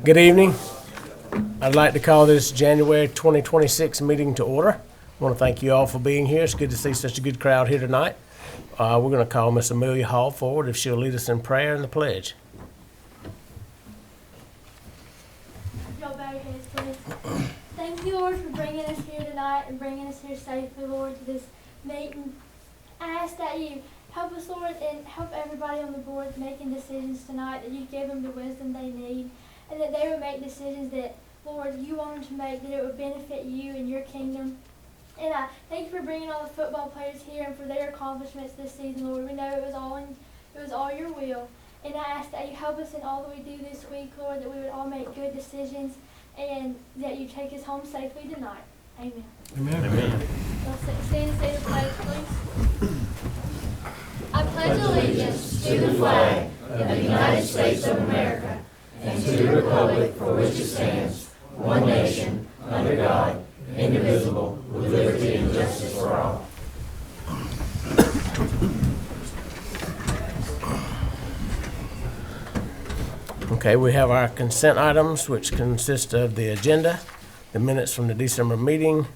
Good evening. I'd like to call this January 2026 meeting to order. I want to thank you all for being here. It's good to see such a good crowd here tonight. We're going to call Miss Amelia Hall forward if she'll lead us in prayer and the pledge. Y'all bow your heads, please. Thank you, Lord, for bringing us here tonight and bringing us here safely, Lord, to this meeting. I ask that you help us, Lord, and help everybody on the board making decisions tonight, that you give them the wisdom they need, and that they would make decisions that, Lord, you want them to make, that it would benefit you and your kingdom. And I thank you for bringing all the football players here and for their accomplishments this season, Lord. We know it was all your will. And I ask that you help us in all that we do this week, Lord, that we would all make good decisions and that you take us home safely tonight. Amen. Amen. Let's stand and say the pledge, please. I pledge allegiance to the flag of the United States of America and to the republic for which it stands, one nation, under God, indivisible, with liberty and justice for all. Okay, we have our consent items, which consist of the agenda, the minutes from the December meeting,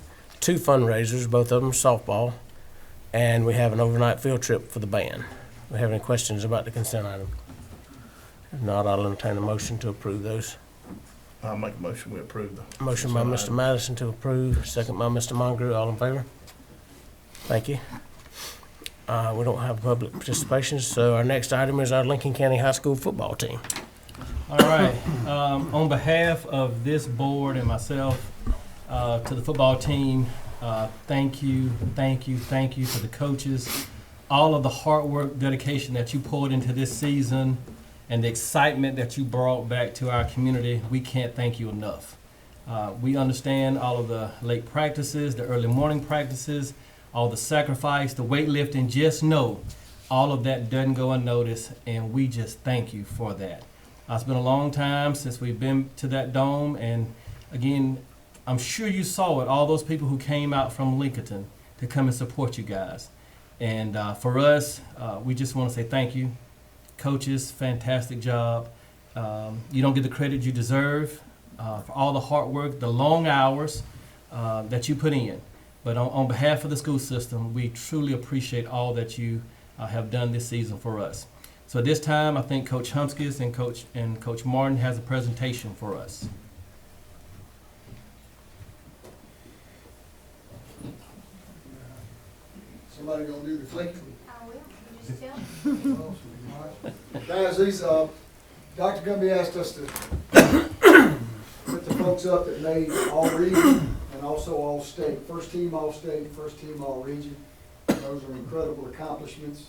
2 fundraisers, both of them softball, and we have an overnight field trip for the band. Do we have any questions about the consent item? If not, I'll entertain a motion to approve those. I'll make a motion we approve the. Motion by Mr. Madison to approve, second by Mr. Mongeru. All in favor? Thank you. We don't have public participation, so our next item is our Lincoln County High School football team. All right. On behalf of this board and myself, to the football team, thank you for the coaches, all of the hard work, dedication that you poured into this season, and the excitement that you brought back to our community. We can't thank you enough. We understand all of the late practices, the early morning practices, all the sacrifice, the weightlifting. Just know all of that doesn't go unnoticed, and we just thank you for that. It's been a long time since we've been to that dome, and again, I'm sure you saw it, all those people who came out from Lincoln to come and support you guys. And for us, we just want to say thank you. Coaches, fantastic job. You don't get the credit you deserve for all the hard work, the long hours that you put in. But on behalf of the school system, we truly appreciate all that you have done this season for us. So at this time, I think Coach Humskis and Coach Martin has a presentation for us. Somebody gonna do the clicking? I will. You just tell. Guys, Dr. Gumby asked us to put the folks up that made all region and also all state. First team all state, first team all region. Those are incredible accomplishments.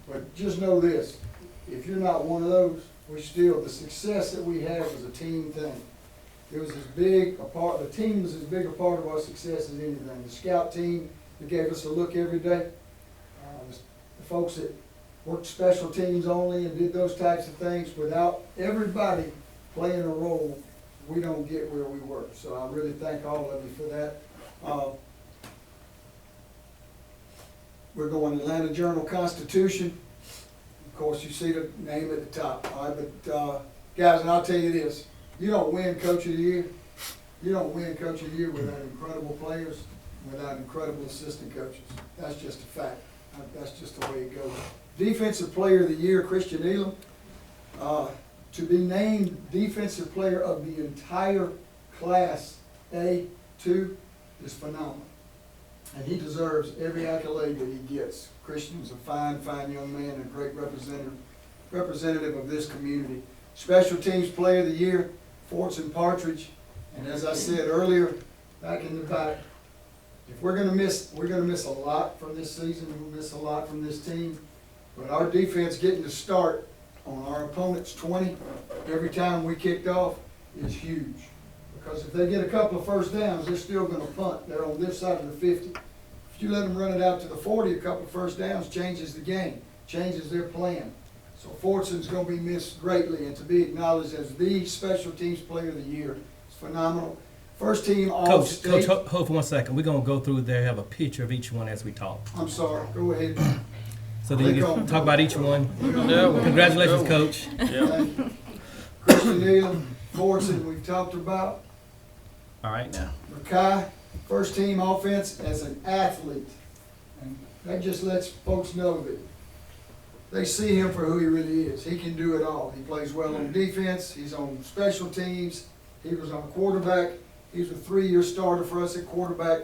But just know this, if you're not one of those, the success that we had was a team thing. It was as big a part, the team was as big a part of our success as anything. The scout team that gave us a look every day, the folks that worked special teams only and did those types of things, without everybody playing a role, we don't get where we were. So I really thank all of you for that. We're going Atlanta Journal-Constitution. Of course, you see the name at the top. All right, but guys, and I'll tell you this, you don't win Coach of the Year. You don't win Coach of the Year without incredible players, without incredible assistant coaches. That's just a fact. That's just the way it goes. Defensive Player of the Year, Christian Elam. To be named Defensive Player of the entire Class A2 is phenomenal. And he deserves every accolade that he gets. Christian's a fine, fine young man and a great representative of this community. Special Teams Player of the Year, Fortson Partridge. And as I said earlier, back in the back, if we're gonna miss a lot from this season, we'll miss a lot from this team. But our defense getting to start on our opponent's 20 every time we kicked off is huge. Because if they get a couple of first downs, they're still going to punt. They're on this side of the 50. If you let them run it out to the 40, a couple of first downs changes the game, changes their plan. So Fortson's going to be missed greatly, and to be acknowledged as the Special Teams Player of the Year is phenomenal. First team All-State. Coach, hold for 1 second. We're going to go through there, have a picture of each one as we talk. I'm sorry. Go ahead. So then you can talk about each one. Congratulations, Coach. Thank you. Christian Elam, Fortson, we've talked about. All right now. Mackay, first team offense as an athlete. And that just lets folks know that they see him for who he really is. He can do it all. He plays well on defense, he's on special teams, he was on quarterback. He was a 3-year starter for us at quarterback.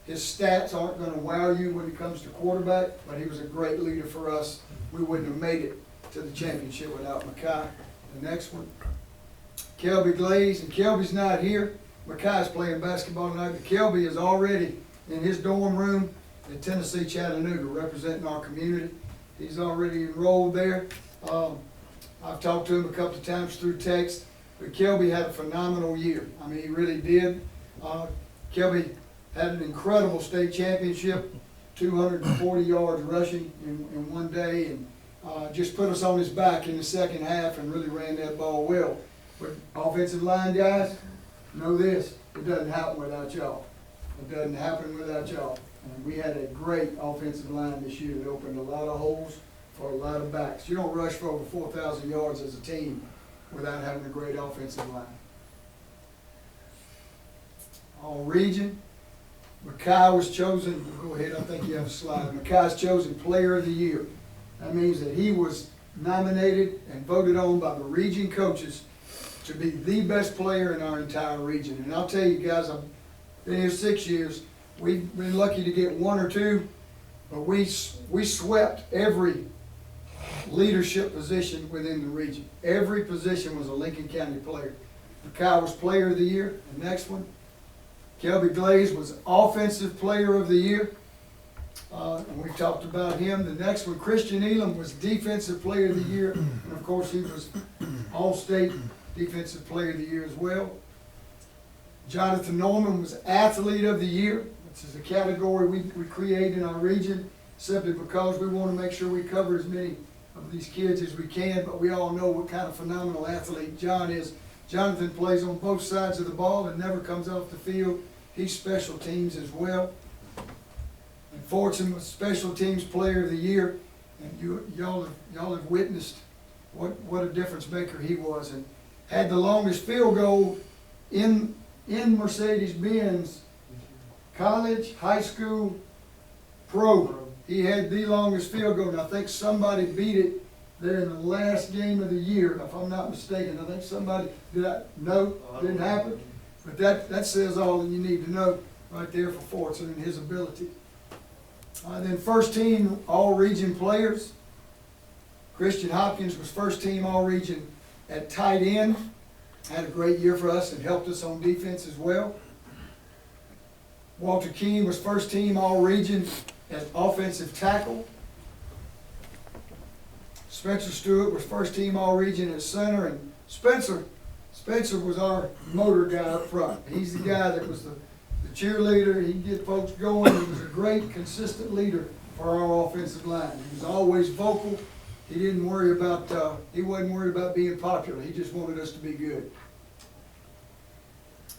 His stats aren't gonna wow you when it comes to quarterback, but he was a great leader for us. We wouldn't have made it to the championship without Mackay. The next one, Kelby Glaze, and Kelby's not here. Mackay's playing basketball tonight, but Kelby is already in his dorm room at Tennessee Chattanooga representing our community. He's already enrolled there. I've talked to him a couple of times through text, but Kelby had a phenomenal year. I mean, he really did. Kelby had an incredible state championship, 240 yards rushing in one day, and just put us on his back in the second half and really ran that ball well. But offensive line guys, know this, it doesn't happen without y'all. It doesn't happen without y'all. And we had a great offensive line this year that opened a lot of holes for a lot of backs. You don't rush for over 4,000 yards as a team without having a great offensive line. All region, Mackay was chosen, go ahead, I think you have a slide. Mackay's chosen player of the year. That means that he was nominated and voted on by the region coaches to be the best player in our entire region. And I'll tell you guys, I've been here 6 years. We've been lucky to get 1 or 2, but we swept every leadership position within the region. Every position was a Lincoln County player. Mackay was player of the year. The next one, Kelby Glaze was offensive player of the year. And we talked about him. The next one, Christian Elam, was defensive player of the year. And of course, he was all-state defensive player of the year as well. Jonathan Norman was athlete of the year, which is a category we create in our region simply because we want to make sure we cover as many of these kids as we can, but we all know what kind of phenomenal athlete John is. Jonathan plays on both sides of the ball and never comes off the field. He's special teams as well. And Fortson was special teams player of the year, and y'all have witnessed what a difference maker he was, and had the longest field goal in Mercedes-Benz college, high school, pro. He had the longest field goal, and I think somebody beat it there in the last game of the year, if I'm not mistaken. I think somebody, no, didn't happen. But that says all that you need to know right there for Fortson and his ability. Then first team all-region players. Christian Hopkins was first team all-region at tight end. Had a great year for us and helped us on defense as well. Walter Keene was first team all-region as offensive tackle. Spencer Stewart was first team all-region at center, and Spencer was our motor guy up front. He's the guy that was the cheerleader. He'd get folks going. He was a great, consistent leader for our offensive line. He was always vocal. He didn't worry about, he wasn't worried about being popular. He just wanted us to be good.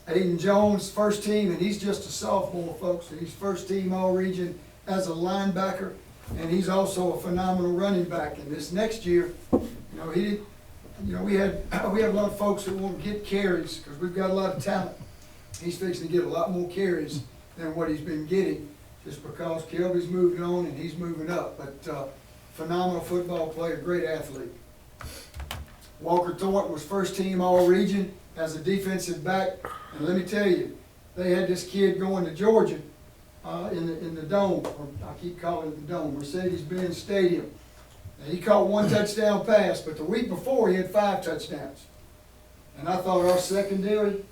Aiden Jones, first team, and he's just a sophomore, folks. He's first team all-region as a linebacker, and he's also a phenomenal running back. And this next year, we have a lot of folks that want to get carries because we've got a lot of talent. He's fixing to get a lot more carries than what he's been getting, just because Kelby's moving on and he's moving up. But phenomenal football player, great athlete. Walker Thornton was first team all-region as a defensive back. And let me tell you, they had this kid going to Georgia in the dome, or I keep calling it the dome, Mercedes-Benz Stadium. And he caught 1 touchdown pass, but the week before he had 5 touchdowns. And I thought our secondary,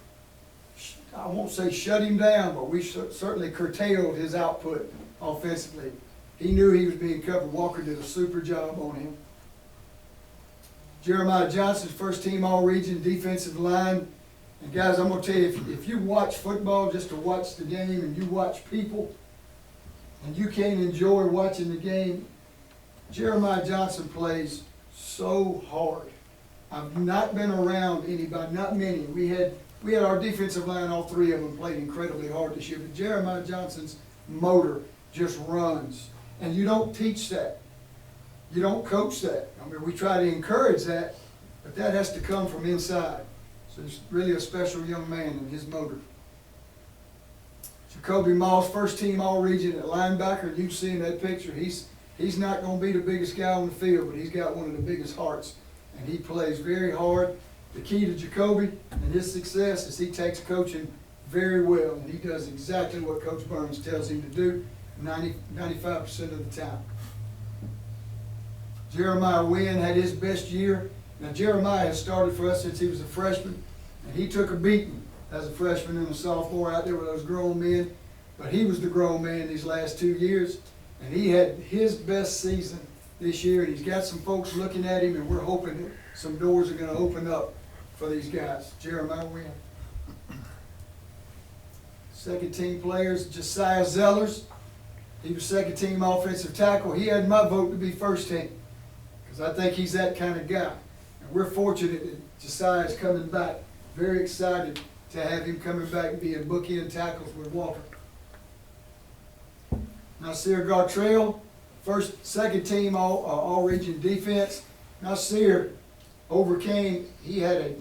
I won't say shut him down, but we certainly curtailed his output offensively. He knew he was being covered. Walker did a super job on him. Jeremiah Johnson's first team all-region defensive line. And guys, I'm going to tell you, if you watch football just to watch the game and you watch people and you can't enjoy watching the game, Jeremiah Johnson plays so hard. I've not been around anybody, not many. We had our defensive line, all 3 of them played incredibly hard this year, but Jeremiah Johnson's motor just runs. And you don't teach that. You don't coach that. I mean, we try to encourage that, but that has to come from inside. So he's really a special young man in his motor. Jacoby Moss, first team All-Region at linebacker. You can see in that picture, he's not going to be the biggest guy on the field, but he's got one of the biggest hearts, and he plays very hard. The key to Jacoby and his success is he takes coaching very well, and he does exactly what Coach Burns tells him to do 95% of the time. Jeremiah Wynn had his best year. Now, Jeremiah has started for us since he was a freshman, and he took a beating as a freshman and a sophomore out there with those grown men, but he was the grown man these last 2 years, and he had his best season this year, and he's got some folks looking at him, and we're hoping that some doors are going to open up for these guys. Jeremiah Wynn. Second team players, Josiah Zellers. He was second team offensive tackle. He had my vote to be first team because I think he's that kind of guy. And we're fortunate that Josiah is coming back. Very excited to have him coming back and being bookend tackles with Walker. Nasir Gartrell, second team all-region defense. Nasir overcame, he had a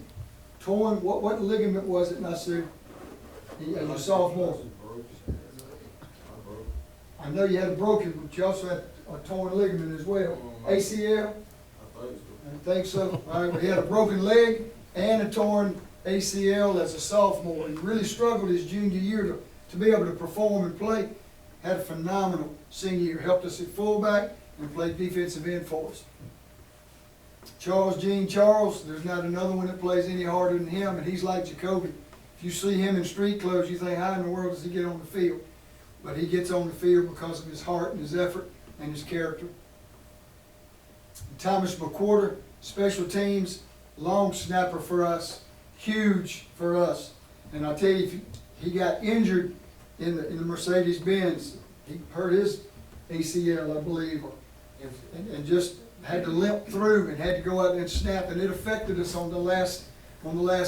torn, what ligament was it, Nasir? As a sophomore. I know you had a broken, but you also had a torn ligament as well. ACL? I think so. All right, but he had a broken leg and a torn ACL as a sophomore. He really struggled his junior year to be able to perform and play. Had a phenomenal senior year. Helped us at fullback and played defensive end for us. Charles Jean Charles, there's not another one that plays any harder than him, and he's like Jacoby. If you see him in street clothes, you think, how in the world does he get on the field? But he gets on the field because of his heart and his effort and his character. Thomas McQuarter, special teams, long snapper for us, huge for us. And I'll tell you, he got injured in the Mercedes-Benz. He hurt his ACL, I believe, and just had to limp through and had to go out and snap, and it affected us on the last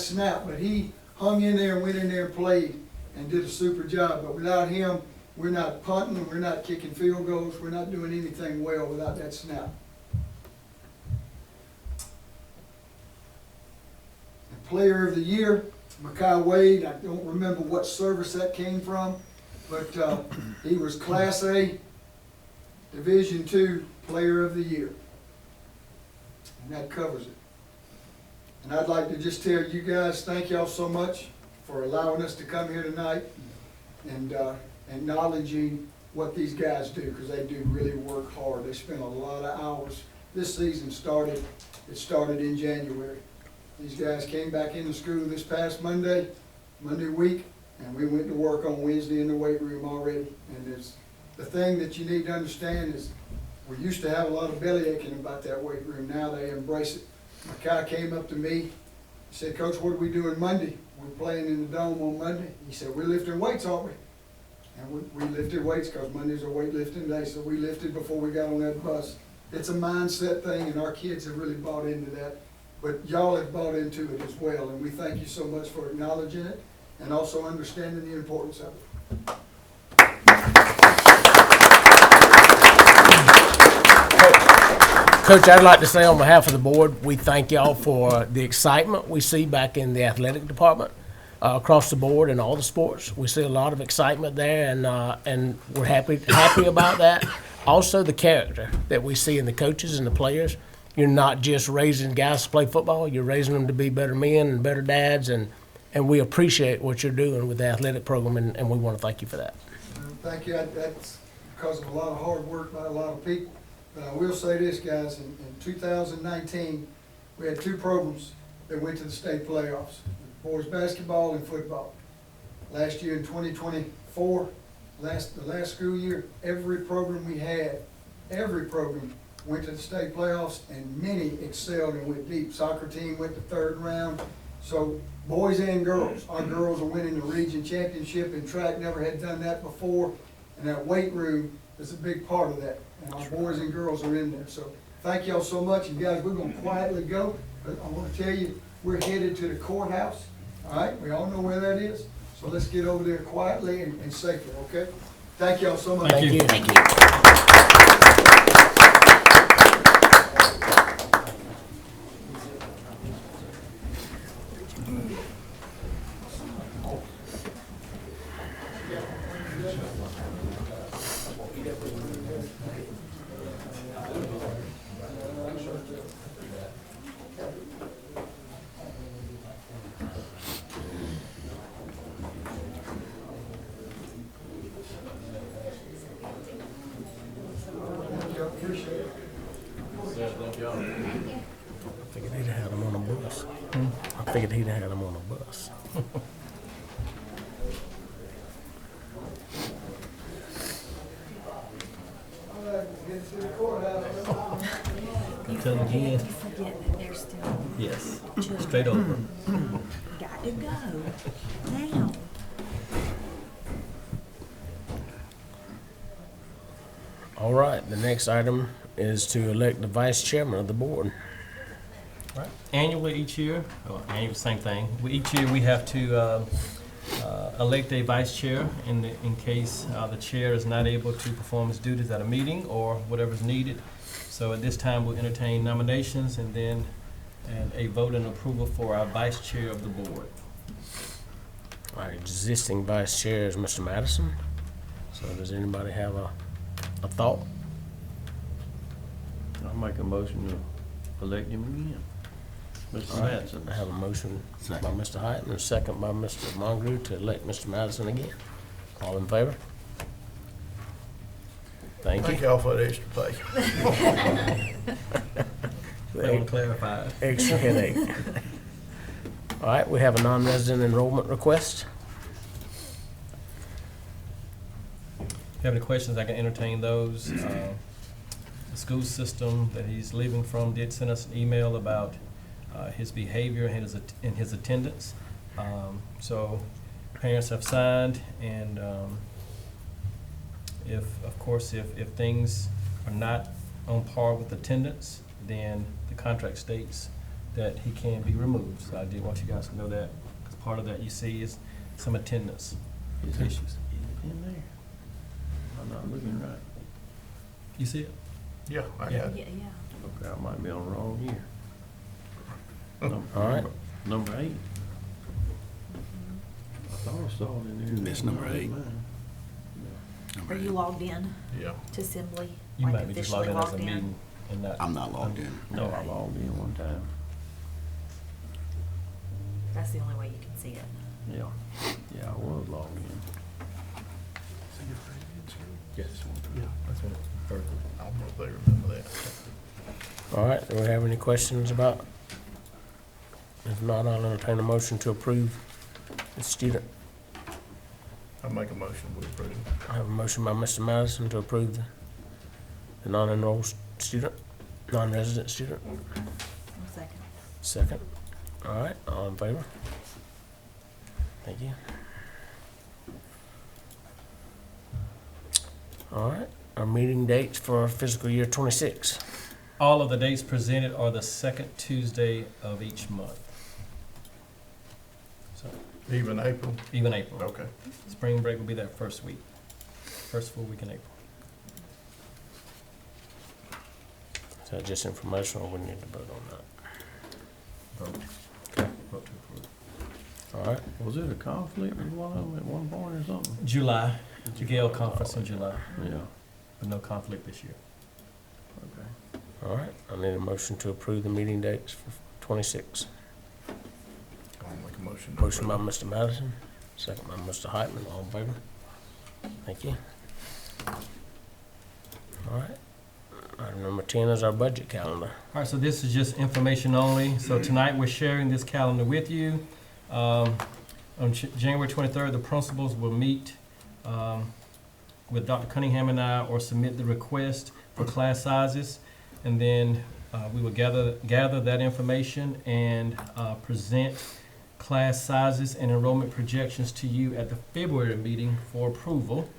snap. But he hung in there and went in there and played and did a super job. But without him, we're not punting, we're not kicking field goals, we're not doing anything well without that snap. And player of the year, Makai Wade. I don't remember what service that came from, but he was Class A, Division II Player of the Year. And that covers it. And I'd like to just tell you guys, thank y'all so much for allowing us to come here tonight and acknowledging what these guys do, because they do really work hard. They spend a lot of hours. This season started in January. These guys came back into school this past Monday week, and we went to work on Wednesday in the weight room already. And the thing that you need to understand is we used to have a lot of belly aching about that weight room. Now they embrace it. Makai came up to me, he said, Coach, what are we doing Monday? We're playing in the Dome on Monday. He said, we're lifting weights, aren't we? And we lifted weights because Monday's a weightlifting day, so we lifted before we got on that bus. It's a mindset thing, and our kids have really bought into that. But y'all have bought into it as well, and we thank you so much for acknowledging it and also understanding the importance of it. Coach, I'd like to say on behalf of the board, we thank y'all for the excitement we see back in the athletic department across the board in all the sports. We see a lot of excitement there, and we're happy about that. Also, the character that we see in the coaches and the players. You're not just raising guys to play football. You're raising them to be better men and better dads, and we appreciate what you're doing with the athletic program, and we want to thank you for that. Thank you. That's because of a lot of hard work by a lot of people. But I will say this, guys, in 2019, we had two programs that went to the state playoffs, boys basketball and football. Last year in 2024, the last school year, every program we had, every program went to the state playoffs, and many excelled and went deep. Soccer team went to third round. So boys and girls, our girls are winning the region championship in track, never had done that before. And that weight room is a big part of that. And our boys and girls are in there. So thank y'all so much. And guys, we're going to quietly go. But I want to tell you, we're headed to the courthouse. All right, we all know where that is. So let's get over there quietly and safely, okay? Thank y'all so much. Thank you. Thank you. Figured he'd had them on a bus. Tell them again. You forget that they're still Yes. children. Straight over. Got to go now. All right, the next item is to elect the vice chairman of the board. Right. Annually, each year, annual, same thing. Each year, we have to elect a vice chair in case the chair is not able to perform his duties at a meeting or whatever's needed. So at this time, we'll entertain nominations and then a vote and approval for our vice chair of the board. Our existing vice chair is Mr. Madison. So does anybody have a thought? I'll make a motion to elect him again. Mr. All right, Madison. I have a motion by Mr. Height and a second by Mr. Mongery to elect Mr. Madison again. All in favor? Thank Thank you. y'all for the extra pay. That one clarified. Extra headache. All right, we have a non-resident enrollment request. If you have any questions, I can entertain those. The school system that he's leaving from did send us an email about his behavior and his attendance. So parents have signed, and if things are not on par with attendance, then the contract states that he can be removed. So I did want you guys to know that, because part of that you see is some attendance Is it issues. in there? I'm not looking right. You see it? Yeah, I Yeah. got it. Yeah. Okay, I might be on the wrong year. All right. Number 8. I thought I saw it in there. That's number 8. Are you logged in Yeah. to Assembly? You Like might be just officially logged in as a logged in? meeting and not. I'm not logged in. No, I logged in one time. That's the only way you can see it. Yeah. Yeah, I was logged in. Yes. Yeah, that's what it's for. I don't know if they remember that. All right, do we have any questions about? If not, I'll entertain a motion to approve the student. I make a motion, we approve. I have a motion by Mr. Madison to approve the non-enrolled student, non-resident student. 1 second. Second. All right, all in favor? Thank you. All right, our meeting dates for fiscal year '26. All of the dates presented are the second Tuesday of each month. So, Even April? even April. Okay. Spring break will be that first week, first full week in April. Is that just informational, or we need to vote on that? Vote. Okay. Vote to approve. All right, Was it a conflict with one of them at one point or something? July, the Gale conference in July, Yeah, but no conflict this year. okay. all right, I need a motion to approve the meeting dates for '26. I'll make a motion. to Motion by approve. Mr. Madison, second by Mr. Heitman, all in favor? Thank you. All right, item number 10 is our budget calendar. All right, so this is just information only. So tonight, we're sharing this calendar with you. On January 23rd, the principals will meet with Dr. Cunningham and I, or submit the request for class sizes. And then we will gather that information and present class sizes and enrollment projections to you at the February meeting for approval.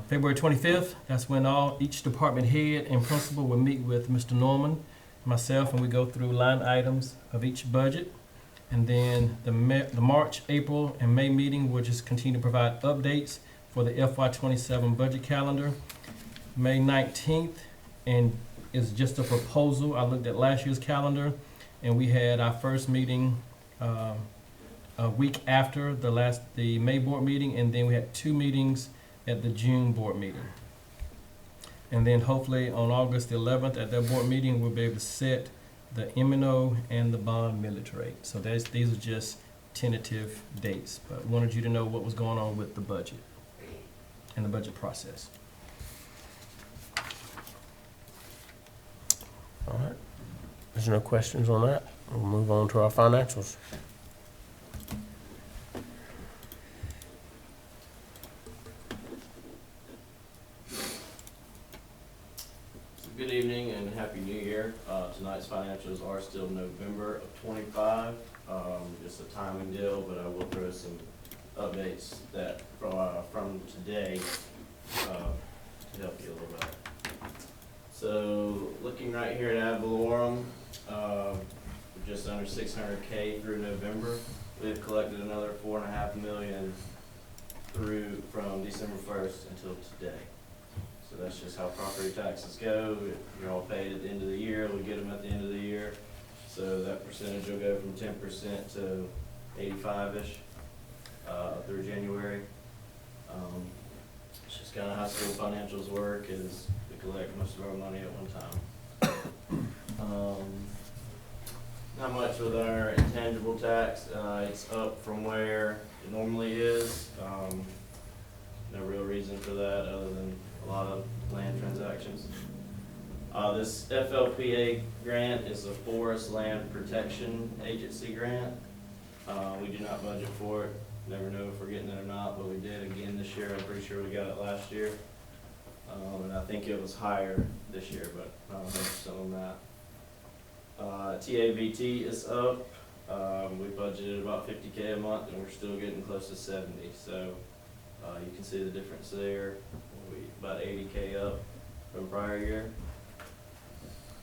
February 25th, that's when each department head and principal will meet with Mr. Norman, myself, and we go through line items of each budget. And then the March, April, and May meeting will just continue to provide updates for the FY27 budget calendar. May 19th, and is just a proposal. I looked at last year's calendar, and we had our first meeting a week after the May board meeting, and then we had 2 meetings at the June board meeting. And then hopefully on August the 11th at that board meeting, we'll be able to set the M&O and the bond millage rate. So these are just tentative dates, but wanted you to know what was going on with the budget and the budget process. All right, there's no questions on that? We'll move on to our financials. Good evening and Happy New Year. Tonight's financials are still November of '25. Just a timing deal, but I will throw some updates that from today to help you a little bit. So looking right here at ad valorem, we're just under 600K through November. We've collected another $4.5 million from December 1st until today. So that's just how property taxes go. You're all paid at the end of the year. We get them at the end of the year. So that percentage will go from 10% to 85-ish through January. It's just kind of how school financials work, is we collect most of our money at one time. Not much with our intangible tax. It's up from where it normally is. No real reason for that other than a lot of land transactions. This FLPA grant is a Forest Land Protection Agency grant. We do not budget for it. Never know if we're getting it or not, but we did again this year. I'm pretty sure we got it last year. And I think it was higher this year, but I don't know on that. TAVT is up. We budgeted about 50K a month and we're still getting close to 70. So you can see the difference there. About 80K up from prior year.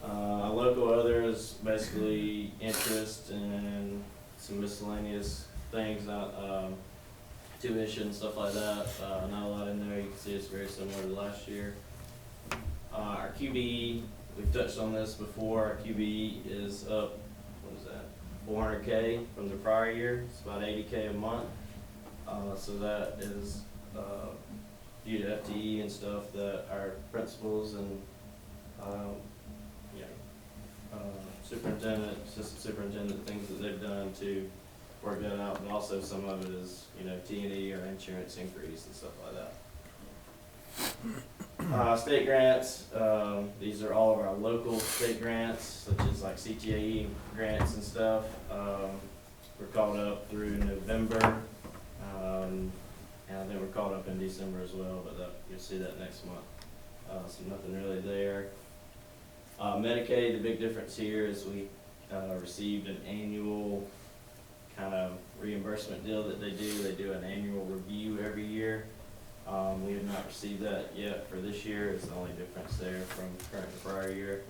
Local other is basically interest and some miscellaneous things, not tuition, stuff like that. Not a lot in there. You can see it's very similar to last year. Our QBE, we've touched on this before. Our QBE is up, what is that, 400K from the prior year. It's about 80K a month. So that is due to FTE and stuff that our principals and superintendent, assistant superintendent, things that they've done to work that out, but also some of it is, T&E or insurance increase and stuff like that. State grants, these are all of our local state grants, such as like CTAE grants and stuff. We're caught up through November, and I think we're caught up in December as well, but you'll see that next month. So nothing really there. Medicaid, the big difference here is we received an annual kind of reimbursement deal that they do. They do an annual review every year. We have not received that yet for this year. It's the only difference there from current to prior year.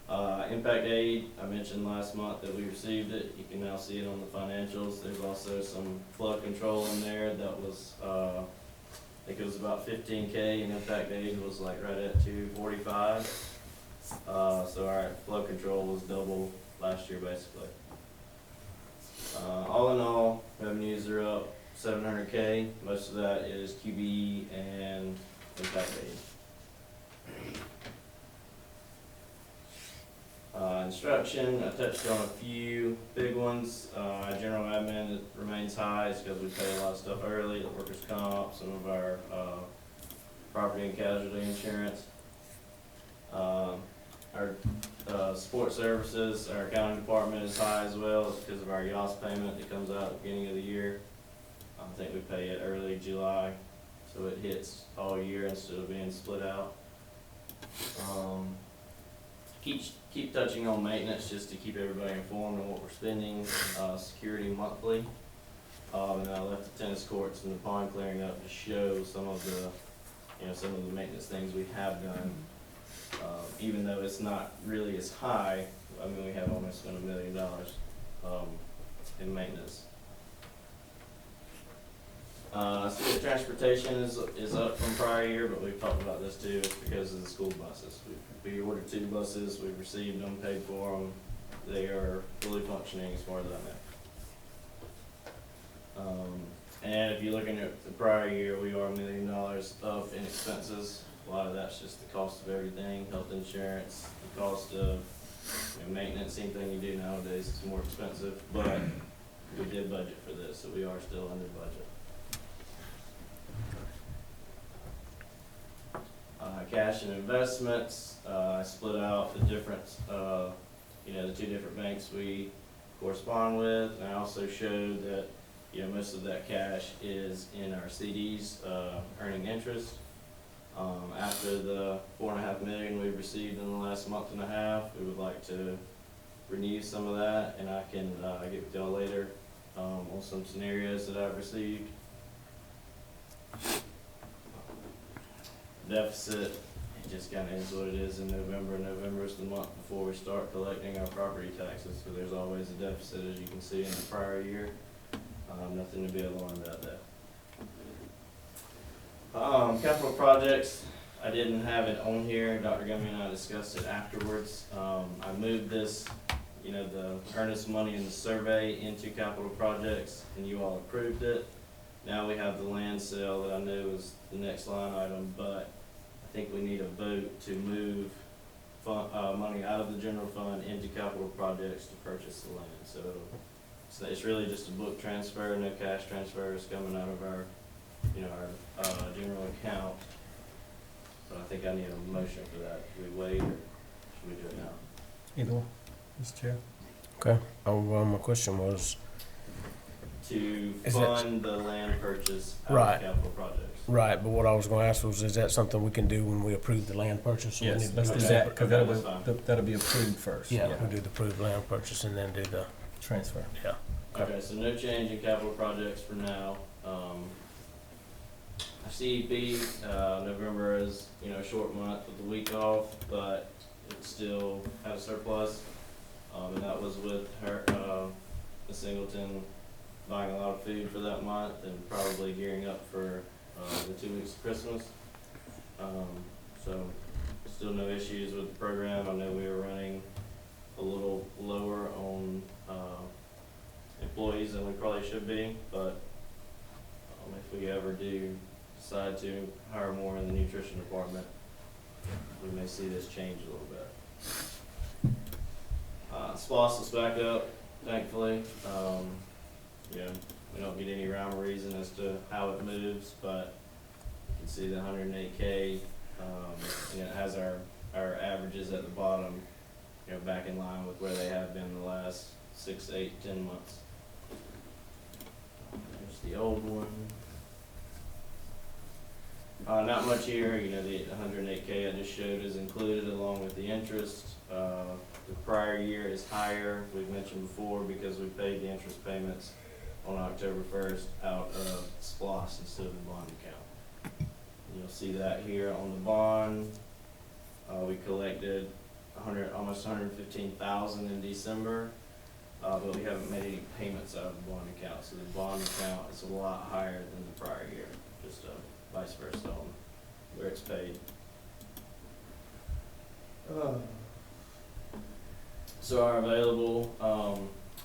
Impact aid, I mentioned last month that we received it. You can now see it on the financials. There's also some flow control in there that was, I think it was about 15K, and impact aid was like right at 245. So our flow control was double last year basically. All in all, revenues are up 700K. Most of that is QBE and impact aid. Instruction, I touched on a few big ones. General admin remains high. It's because we pay a lot of stuff early, the workers' comp, some of our property and casualty insurance. Our support services, our accounting department is high as well. It's because of our YAS payment that comes out at the beginning of the year. I think we pay it early July, so it hits all year instead of being split out. Keep touching on maintenance just to keep everybody informed on what we're spending. Security monthly. And I left the tennis courts and the pond clearing up to show some of the maintenance things we have done. Even though it's not really as high, I mean, we have almost spent $1 million in maintenance. Student transportation is up from prior year, but we've talked about this too. It's because of the school buses. We ordered 2 buses, we've received them, paid for them. They are fully functioning as far as I know. And if you're looking at the prior year, we are $1 million up in expenses. A lot of that's just the cost of everything, health insurance, the cost of maintenance. Anything you do nowadays is more expensive, but we did budget for this, so we are still under budget. Cash and investments, I split out the difference the two different banks we correspond with. And I also showed that, most of that cash is in our CDs, earning interest. After the $4.5 million we've received in the last month and a half, we would like to renew some of that, and I can, get with y'all later, on some scenarios that I've received. Deficit, it just kinda is what it is in November. November is the month before we start collecting our property taxes, so there's always a deficit, as you can see in the prior year. Nothing to be alarmed about that. Capital projects, I didn't have it on here. Dr. Gummy and I discussed it afterwards. I moved this, the earnest money in the survey into capital projects, and you all approved it. Now we have the land sale that I knew was the next line item, but I think we need a vote to move money out of the general fund into capital projects to purchase the land. So it's really just a book transfer, no cash transfers coming out of our, our general account. So I think I need a motion for that. Should we wait, or should we do it now? Either one, Mr. Chair. Okay. My question was, To Is that- fund the land purchase out Right. of capital projects. right, but what I was gonna ask was, is that something we can do when we approve the land purchase? Or we need Yes, to let's do do it that, separate? because Okay, that's fine. that'll be approved first. Yeah, we do the approved land purchase and then do the, Transfer. yeah. Okay, so no change in capital projects for now. CEP, November is, a short month with the week off, but it still had a surplus. And that was with her, Ms. Singleton buying a lot of food for that month and probably gearing up for, the 2 weeks of Christmas. So still no issues with the program. I know we were running a little lower on, employees than we probably should be, but if we ever do decide to hire more in the nutrition department, we may see this change a little bit. SPOS is back up, thankfully. We don't get any rhyme or reason as to how it moves, but you can see the 108K, and it has our averages at the bottom, back in line with where they have been the last 6, 8, 10 months. There's the old one. Not much here, the 108K I just showed is included along with the interest. The prior year is higher, we've mentioned before, because we paid the interest payments on October 1st out of SPOS instead of the bond account. You'll see that here on the bond. We collected almost 115,000 in December, but we haven't made any payments out of the bond account, so the bond account is a lot higher than the prior year, just vice versa on where it's paid. So our available,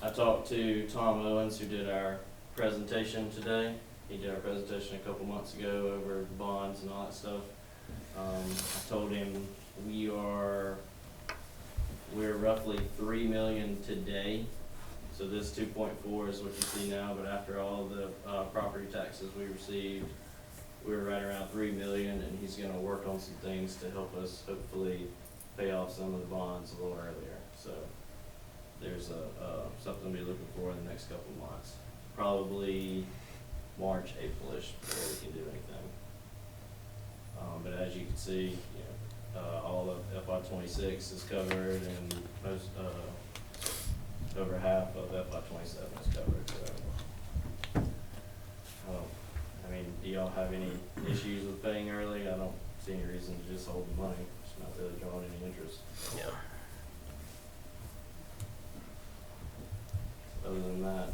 I talked to Tom Owens, who did our presentation today. He did our presentation a couple months ago over bonds and all that stuff. I told him we're roughly 3 million today. So this 2.4 is what you see now, but after all the property taxes we received, we were right around 3 million, and he's gonna work on some things to help us hopefully pay off some of the bonds a little earlier. So there's something to be looking for in the next couple of months. Probably March, April-ish before we can do anything. But as you can see, all of FY26 is covered, and most, over half of FY27 is covered. So, do y'all have any issues with paying early? I don't see any reason to just hold the money. It's not really drawing any interest. Yeah. Other than that,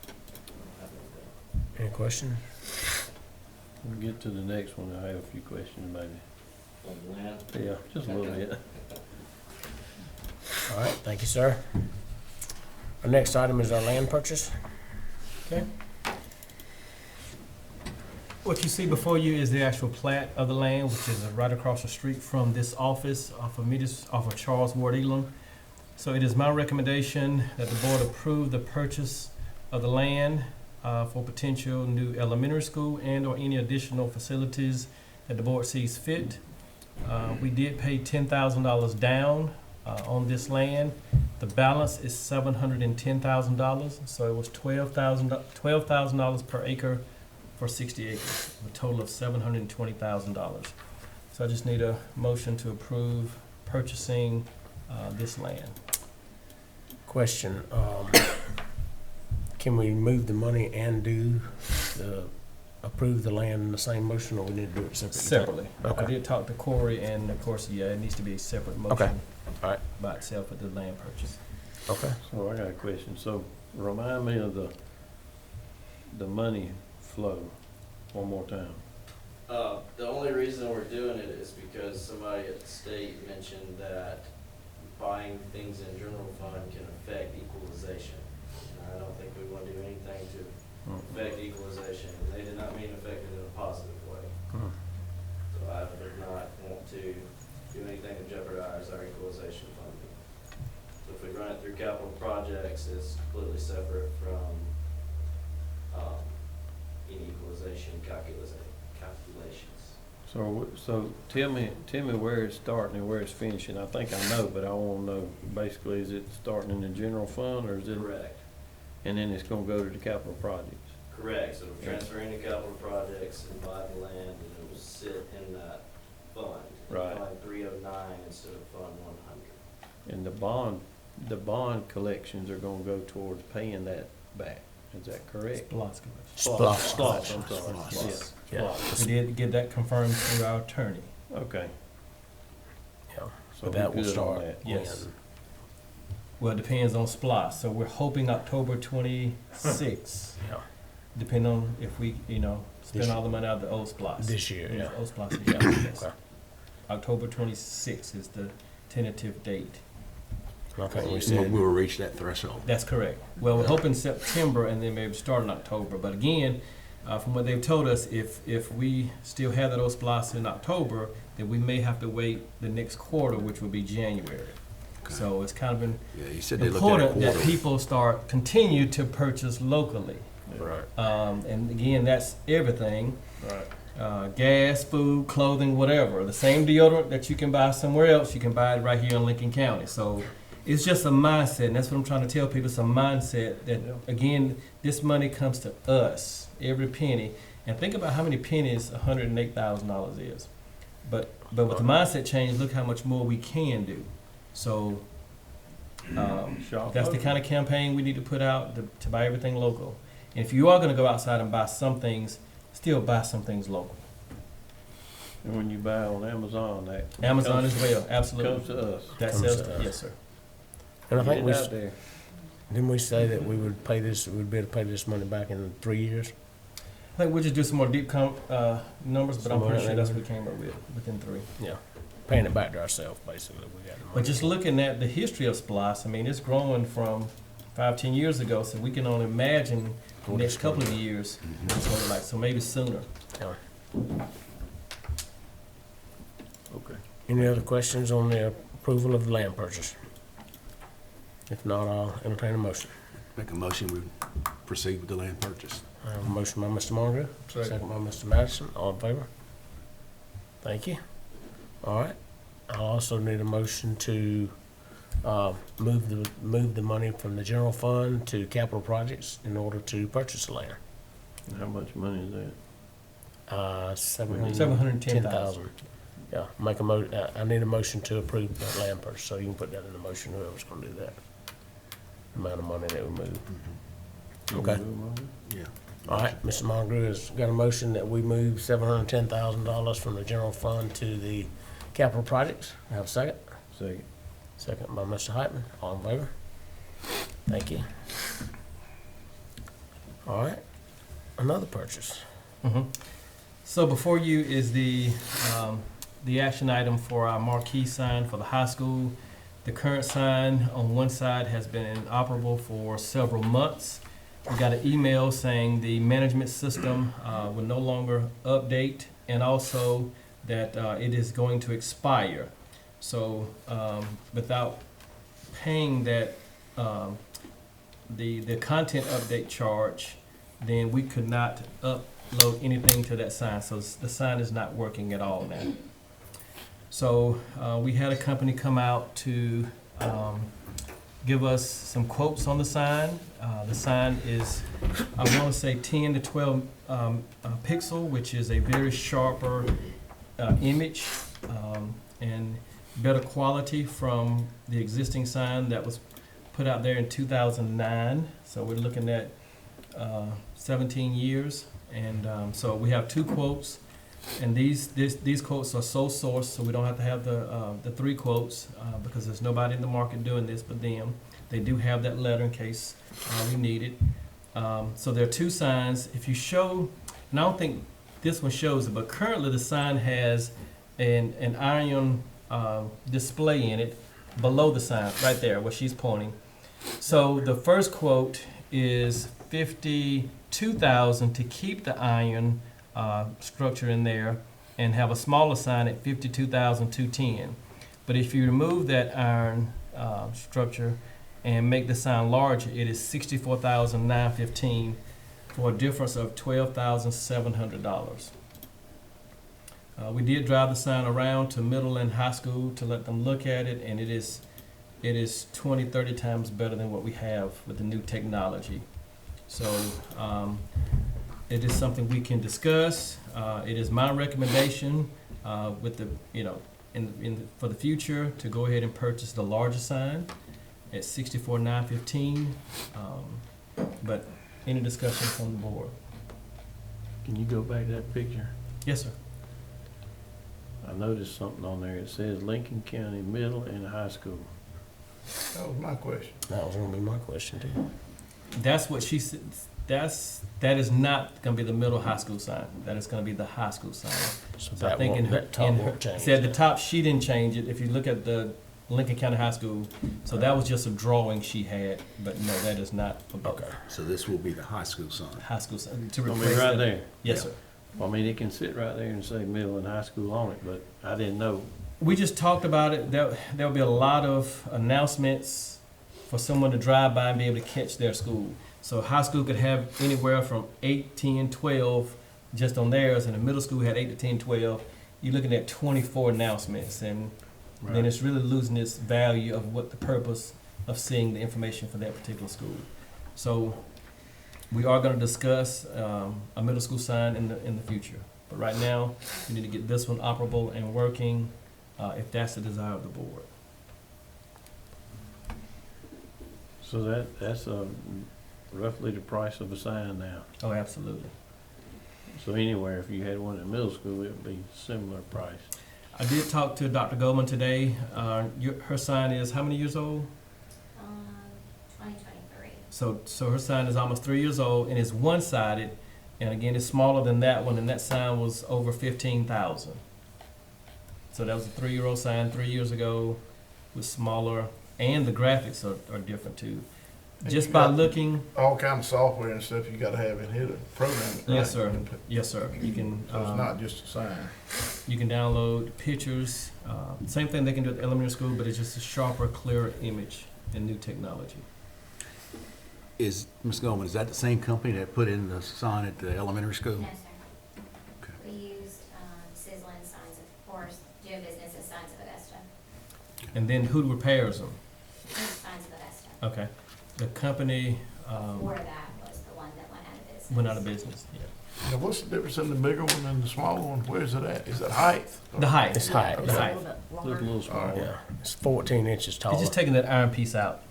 I don't have anything. Any question? When we get to the next one, I have a few questions maybe. On the land? Yeah, just a little bit. All right, thank you, sir. Our next item is our land purchase. Okay. What you see before you is the actual plat of the land, which is right across the street from this office, off of Charles Ward Elam. So it is my recommendation that the board approve the purchase of the land for potential new elementary school and or any additional facilities that the board sees fit. We did pay $10,000 down on this land. The balance is $710,000, so it was $12,000 per acre for 60 acres, a total of $720,000. So I just need a motion to approve purchasing this land. Question, can we move the money and approve the land in the same motion, or we need to do it separately? Separately. I Okay. did talk to Corey, and of course, yeah, it needs to be a separate Okay. motion All right. by itself with the land purchase. Okay. So I got a question. So remind me of the money flow one more time. The only reason we're doing it is because somebody at the state mentioned that buying things in general fund can affect equalization. And I don't think we want to do anything to affect equalization. And they did not mean affect it in a positive way. So I would not want to do anything to jeopardize our equalization funding. So if we run it through capital projects, it's completely separate from any equalization calculations. So tell me where it's starting and where it's finishing. I think I know, but I want to know, basically, is it starting in the general fund, or is it? Correct. And And then it's gonna go to the capital projects? correct, so it'll transfer into capital projects and buy the land, and it will sit in that fund. Right. Fund 309 instead of Fund 100. And the bond collections are gonna go towards paying that back. Is that correct? Splosh. Splosh, I'm sorry. Splosh. Yeah, Yeah. splosh. We did get that confirmed through our attorney. Okay. Yeah. So But that we're will good on start. that. Yes. Well, it depends on SPLOST, so we're hoping October 26th, Yeah. depending on if we, spend This- all the money out of the old SPLOST. This year, yeah. Old SPLOST, yes. Okay. October 26th is the tentative date. I think we We said, will reach that threshold. That's correct. Well, we're hoping September and then maybe start in October. But again, from what they've told us, if we still have that old SPLOST in October, then we may have to wait the next quarter, which will be January. So it's kind of Yeah, you said they looked at a important that quarter. people continue to purchase locally. right. And again, that's everything, Right. gas, food, clothing, whatever. The same deodorant that you can buy somewhere else, you can buy it right here in Lincoln County. So it's just a mindset, and that's what I'm trying to tell people. It's a mindset that, again, this money comes to us, every penny. And think about how many pennies $108,000 is. But with the mindset change, look how much more we can do. So Shop that's the local. kind of campaign we need to put out to buy everything local. And if you are going to go outside and buy some things, still buy some things local. And when you buy on Amazon, that. Amazon comes- as well, absolutely. Comes to us. That Comes sells, to us. yes, sir. And I think Get we, it out there. didn't we say that we would pay this, we'd be able to pay this money back in 3 years? I think we'll just do some more deep numbers, but I'm Some pretty more sure that's than- what we came up with within 3. Yeah. Paying it back to ourselves, basically. We got the money. But just looking at the history of SPLOST, I mean, it's growing from 5-10 years ago, so we can only imagine the What next it's gonna couple of years, what it's gonna be like, so maybe sooner. Yeah. Okay. Any other questions on the approval of the land purchase? If not, I'll entertain a motion. Make a motion, we proceed with the land purchase. I have a motion by Mr. Monroe, second by Mr. Madison. All in favor? Thank you. All right. I'll also need a motion to move the money from the general fund to capital projects in order to purchase the land. And how much money is that? $710,000. Yeah, I need a motion to approve the land purchase, so you can put that in the motion, whoever's gonna do that. Amount of money that we move. Okay. Yeah. All right, Mr. Monroe has got a motion that we move $710,000 from the general fund to the capital projects. Have a second? Second. Second by Mr. Heitman. All in favor? Thank you. All right, another purchase. Mhm. So before you is the action item for our marquee sign for the high school. The current sign on one side has been inoperable for several months. We got an email saying the management system will no longer update, and also that it is going to expire. So without paying that the content update charge, then we could not upload anything to that sign. So the sign is not working at all now. So we had a company come out to give us some quotes on the sign. The sign is, I want to say 10 to 12 pixel, which is a very sharper image and better quality from the existing sign that was put out there in 2009. So we're looking at 17 years. And so we have 2 quotes. And these quotes are sole source, so we don't have to have the 3 quotes because there's nobody in the market doing this but them. They do have that letter in case we need it. So there are 2 signs. If you show, and I don't think this one shows it, but currently the sign has an iron display in it below the sign, right there where she's pointing. So the first quote is $52,000 to keep the iron structure in there and have a smaller sign at $52,210. But if you remove that iron structure and make the sign larger, it is $64,915 for a difference of $12,700. We did drive the sign around to middle and high school to let them look at it, and it is 20, 30 times better than what we have with the new technology. So it is something we can discuss. It is my recommendation with the, for the future to go ahead and purchase the larger sign at $64,915. But any discussion from the board? Can you go back to that picture? Yes, sir. I noticed something on there. It says Lincoln County Middle and High School. That was my question. That was gonna be my question too. That's what she said. That is not going to be the middle high school sign. That is going to be the high school sign. So So I that think won't, that top won't change. see, at the top, she didn't change it. If you look at the Lincoln County High School, so that was just a drawing she had, but no, that is not for both. Okay. So this will be the high school sign. High school sign to I mean, replace right that. there. Yes, sir. Well, I mean, it can sit right there and say middle and high school on it, but I didn't know. We just talked about it. There'll be a lot of announcements for someone to drive by and be able to catch their school. So high school could have anywhere from 8, 10, 12 just on theirs, and the middle school had 8 to 10, 12. You're looking at 24 announcements, and then it's really losing its value of what the purpose of seeing the information for that particular school. So we are going to discuss a middle school sign in the future. But right now, we need to get this one operable and working if that's the desire of the board. So that's roughly the price of a sign now. Oh, absolutely. So anywhere, if you had one at middle school, it would be similar price. I did talk to Dr. Goldman today. Her sign is how many years old? 2023. So her sign is almost 3 years old and it's one-sided, and again, it's smaller than that one, and that sign was over 15,000. So that was a 3-year-old sign 3 years ago, was smaller, and the graphics are different too. And Just you by got looking, all kind of software and stuff you gotta have in here to program it. yes, sir. right? Yes, sir. You can So it's not just a sign. you can download pictures. Same thing they can do at the elementary school, but it's just a sharper, clearer image and new technology. Is, Ms. Goldman, is that the same company that put in the sign at the elementary school? No, sir. Okay. We used Sizzlin Signs, of course, doing business as Signs of Augusta. And then who repairs them? Signs of Augusta. Okay. The company Before that was the one that went out of business. went out of business. Yeah. Now, what's the difference in the bigger one and the smaller one? Where's it at? Is it height? The height. It's height. The height. Look a little smaller. Yeah, it's 14 inches taller. It's just taking that iron piece out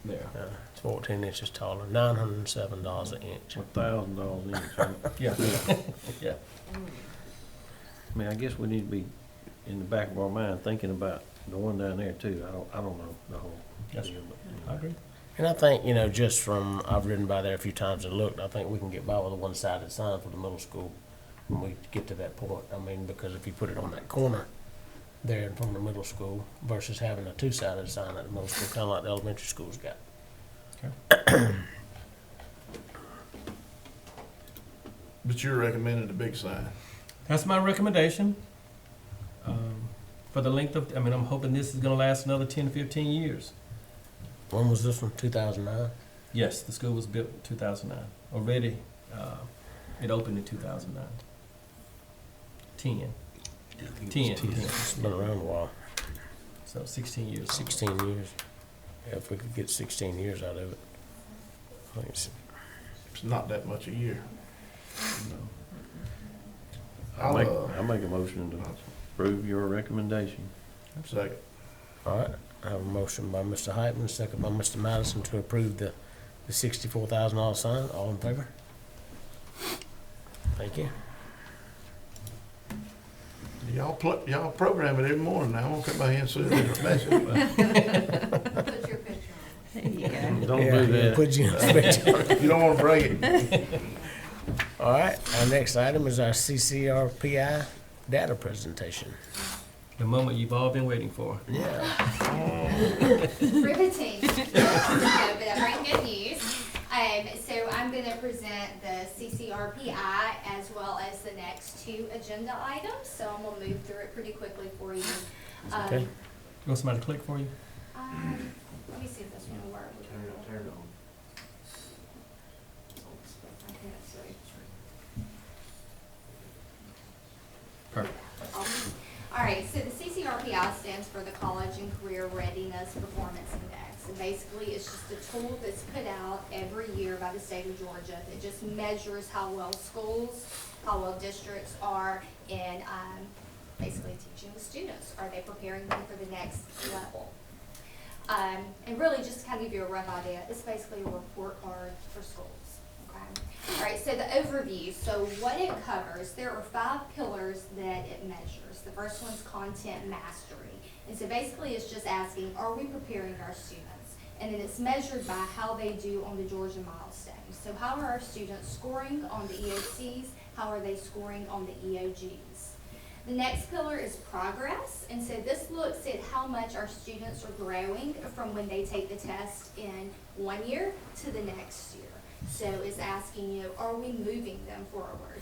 there. Yeah, it's 14 inches taller, $907 an inch. $1,000 each. Huh? Yeah. Yeah. I mean, I guess we need to be in the back of our mind thinking about the one down there too. I don't know the whole Yes, deal, but, I agree. And I think, just from, I've ridden by there a few times and looked, I think we can get by with a one-sided sign for the middle school when we get to that point. I mean, because if you put it on that corner there in front of the middle school versus having a two-sided sign at the middle school, kind of like the elementary school's got. But you're recommending the big sign. That's my recommendation. For the length of, I'm hoping this is gonna last another 10 to 15 years. When was this one, 2009? Yes, the school was built in 2009. Already, it opened in 2009. 10. It's been around a while, So 16 years. 16 years. Yeah, if we could get 16 years out of it. I think it's- It's not that much a year. I make a motion to approve your recommendation. Second. All right, I have a motion by Mr. Heitman, second by Mr. Madison to approve the $64,000 sign. All in favor? Thank you. Y'all program it every morning now. I'm gonna come by here and see the message. Put your picture on. There you go. Don't Yeah, do that. Put you in spectator. You don't wanna break it. All right, our next item is our CCRPI data presentation. The moment you've all been waiting for. Yeah. Riveting. But I bring good news. So I'm going to present the CCRPI as well as the next two agenda items. So I'm going to move through it pretty quickly for you. Okay. You want somebody to click for you? Let me see if this one will work. Turn it on. I can't see. Perfect. Awesome. All right, so the CCRPI stands for the College and Career Readiness Performance Index. And basically, it's just a tool that's put out every year by the state of Georgia that just measures how well schools, how well districts are in basically teaching the students. Are they preparing them for the next level? And really, just to kind of give you a rough idea, it's basically a report card for schools. Okay. All right, so the overview. So what it covers, there are 5 pillars that it measures. The first one's content mastery. And so basically it's just asking, are we preparing our students? And then it's measured by how they do on the Georgia milestones. So how are our students scoring on the EOCs? How are they scoring on the EOGs? The next pillar is progress. And so this looks at how much our students are growing from when they take the test in 1 year to the next year. So it's asking you, are we moving them forward?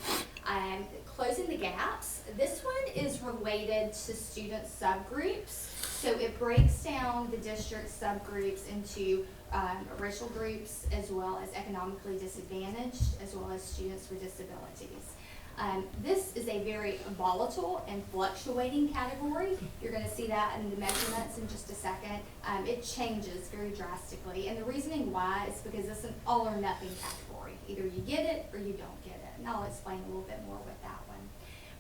Closing the gaps. This one is related to student subgroups. So it breaks down the district subgroups into racial groups as well as economically disadvantaged as well as students with disabilities. This is a very volatile and fluctuating category. You're going to see that in the measurements in just a second. It changes very drastically. And the reasoning why is because it's an all or nothing category. Either you get it or you don't get it. And I'll explain a little bit more with that one.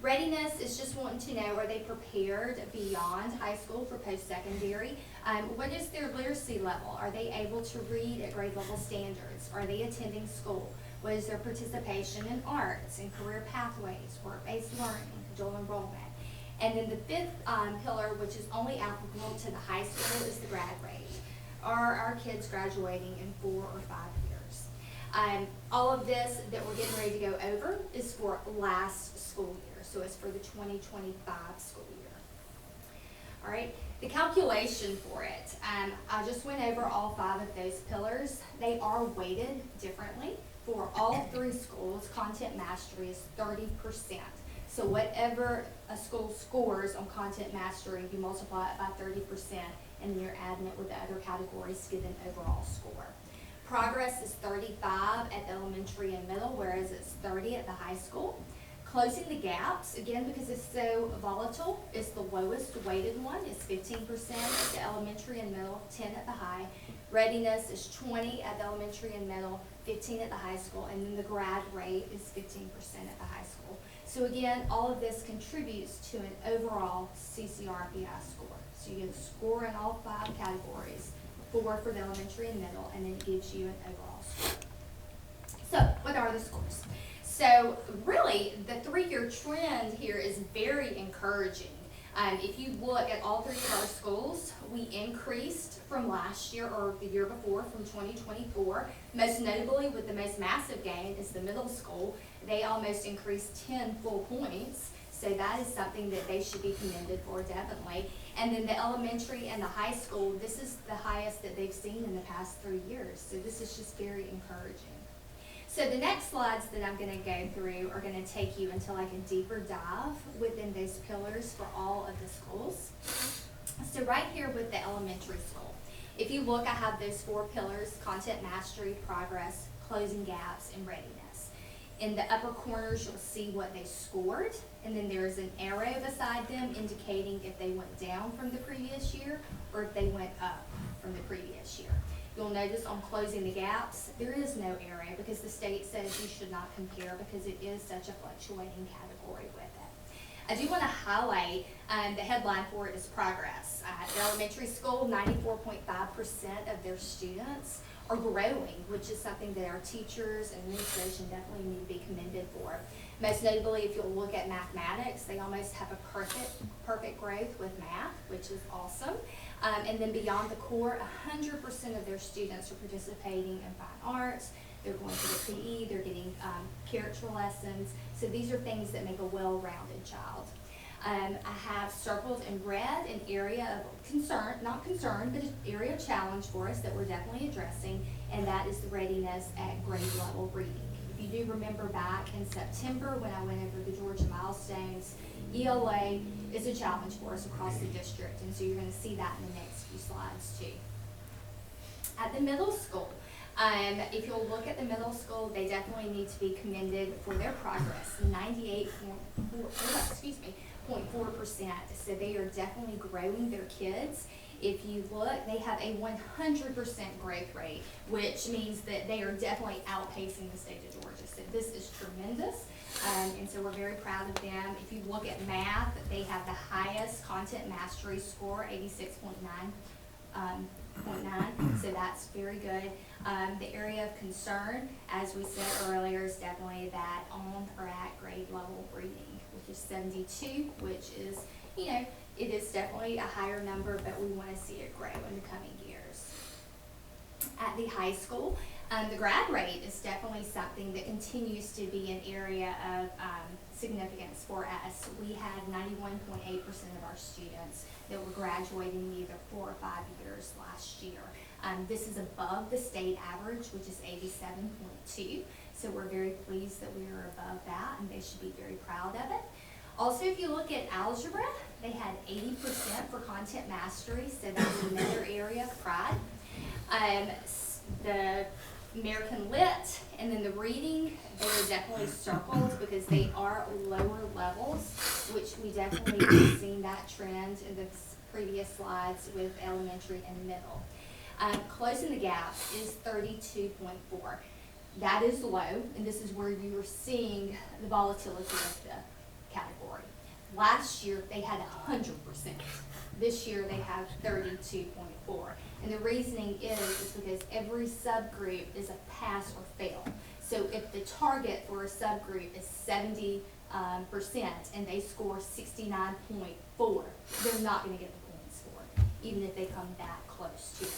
Readiness is just wanting to know, are they prepared beyond high school for post-secondary? What is their literacy level? Are they able to read at grade level standards? Are they attending school? What is their participation in arts and career pathways, work-based learning, dual enrollment? And then the 5th pillar, which is only applicable to the high school, is the grad rate. Are our kids graduating in 4 or 5 years? All of this that we're getting ready to go over is for last school year. So it's for the 2025 school year. All right, the calculation for it. I just went over all 5 of those pillars. They are weighted differently. For all 3 schools, content mastery is 30%. So whatever a school scores on content mastery, you multiply it by 30%, and then you're adding it with the other categories to get an overall score. Progress is 35 at the elementary and middle, whereas it's 30 at the high school. Closing the gaps, again, because it's so volatile, it's the lowest weighted one. It's 15% at the elementary and middle, 10 at the high. Readiness is 20 at the elementary and middle, 15 at the high school, and then the grad rate is 15% at the high school. So again, all of this contributes to an overall CCRPI score. So you get a score in all 5 categories, 4 for the elementary and middle, and then it gives you an overall score. So what are the scores? So really, the 3-year trend here is very encouraging. If you look at all 3 of our schools, we increased from last year or the year before, from 2024. Most notably, with the most massive gain is the middle school. They almost increased 10 full points. So that is something that they should be commended for, definitely. And then the elementary and the high school, this is the highest that they've seen in the past 3 years. So this is just very encouraging. So the next slides that I'm going to go through are going to take you into like a deeper dive within those pillars for all of the schools. So right here with the elementary school, if you look, I have those 4 pillars: content mastery, progress, closing gaps, and readiness. In the upper corners, you'll see what they scored, and then there's an arrow beside them indicating if they went down from the previous year or if they went up from the previous year. You'll notice on closing the gaps, there is no arrow because the state says you should not compare because it is such a fluctuating category with it. I do want to highlight the headline for it is progress. At the elementary school, 94.5% of their students are growing, which is something that our teachers and administration definitely need to be commended for. Most notably, if you'll look at mathematics, they almost have a perfect growth with math, which is awesome. And then beyond the core, 100% of their students are participating in fine arts. They're going to the PE, they're getting character lessons. So these are things that make a well-rounded child. I have circled in red an area of concern, not concern, but an area of challenge for us that we're definitely addressing, and that is the readiness at grade level reading. If you do remember back in September when I went over the Georgia milestones, ELA is a challenge for us across the district, and so you're going to see that in the next few slides too. At the middle school, if you'll look at the middle school, they definitely need to be commended for their progress. 0.4%. So they are definitely growing their kids. If you look, they have a 100% growth rate, which means that they are definitely outpacing the state of Georgia. So this is tremendous. And so we're very proud of them. If you look at math, they have the highest content mastery score, 86.9. So that's very good. The area of concern, as we said earlier, is definitely that on or at grade level reading, which is 72, which is, you know, it is definitely a higher number, but we want to see it grow in the coming years. At the high school, the grad rate is definitely something that continues to be an area of significance for us. We had 91.8% of our students that were graduating either 4 or 5 years last year. This is above the state average, which is 87.2. So we're very pleased that we are above that, and they should be very proud of it. Also, if you look at algebra, they had 80% for content mastery, so that's another area of pride. The American Lit and then the reading, they are definitely circled because they are lower levels, which we definitely have seen that trend in the previous slides with elementary and middle. Closing the gap is 32.4. That is low, and this is where you are seeing the volatility of the category. Last year, they had 100%. This year, they have 32.4. And the reasoning is because every subgroup is a pass or fail. So if the target for a subgroup is 70% and they score 69.4, they're not going to get the points for it, even if they come that close to it.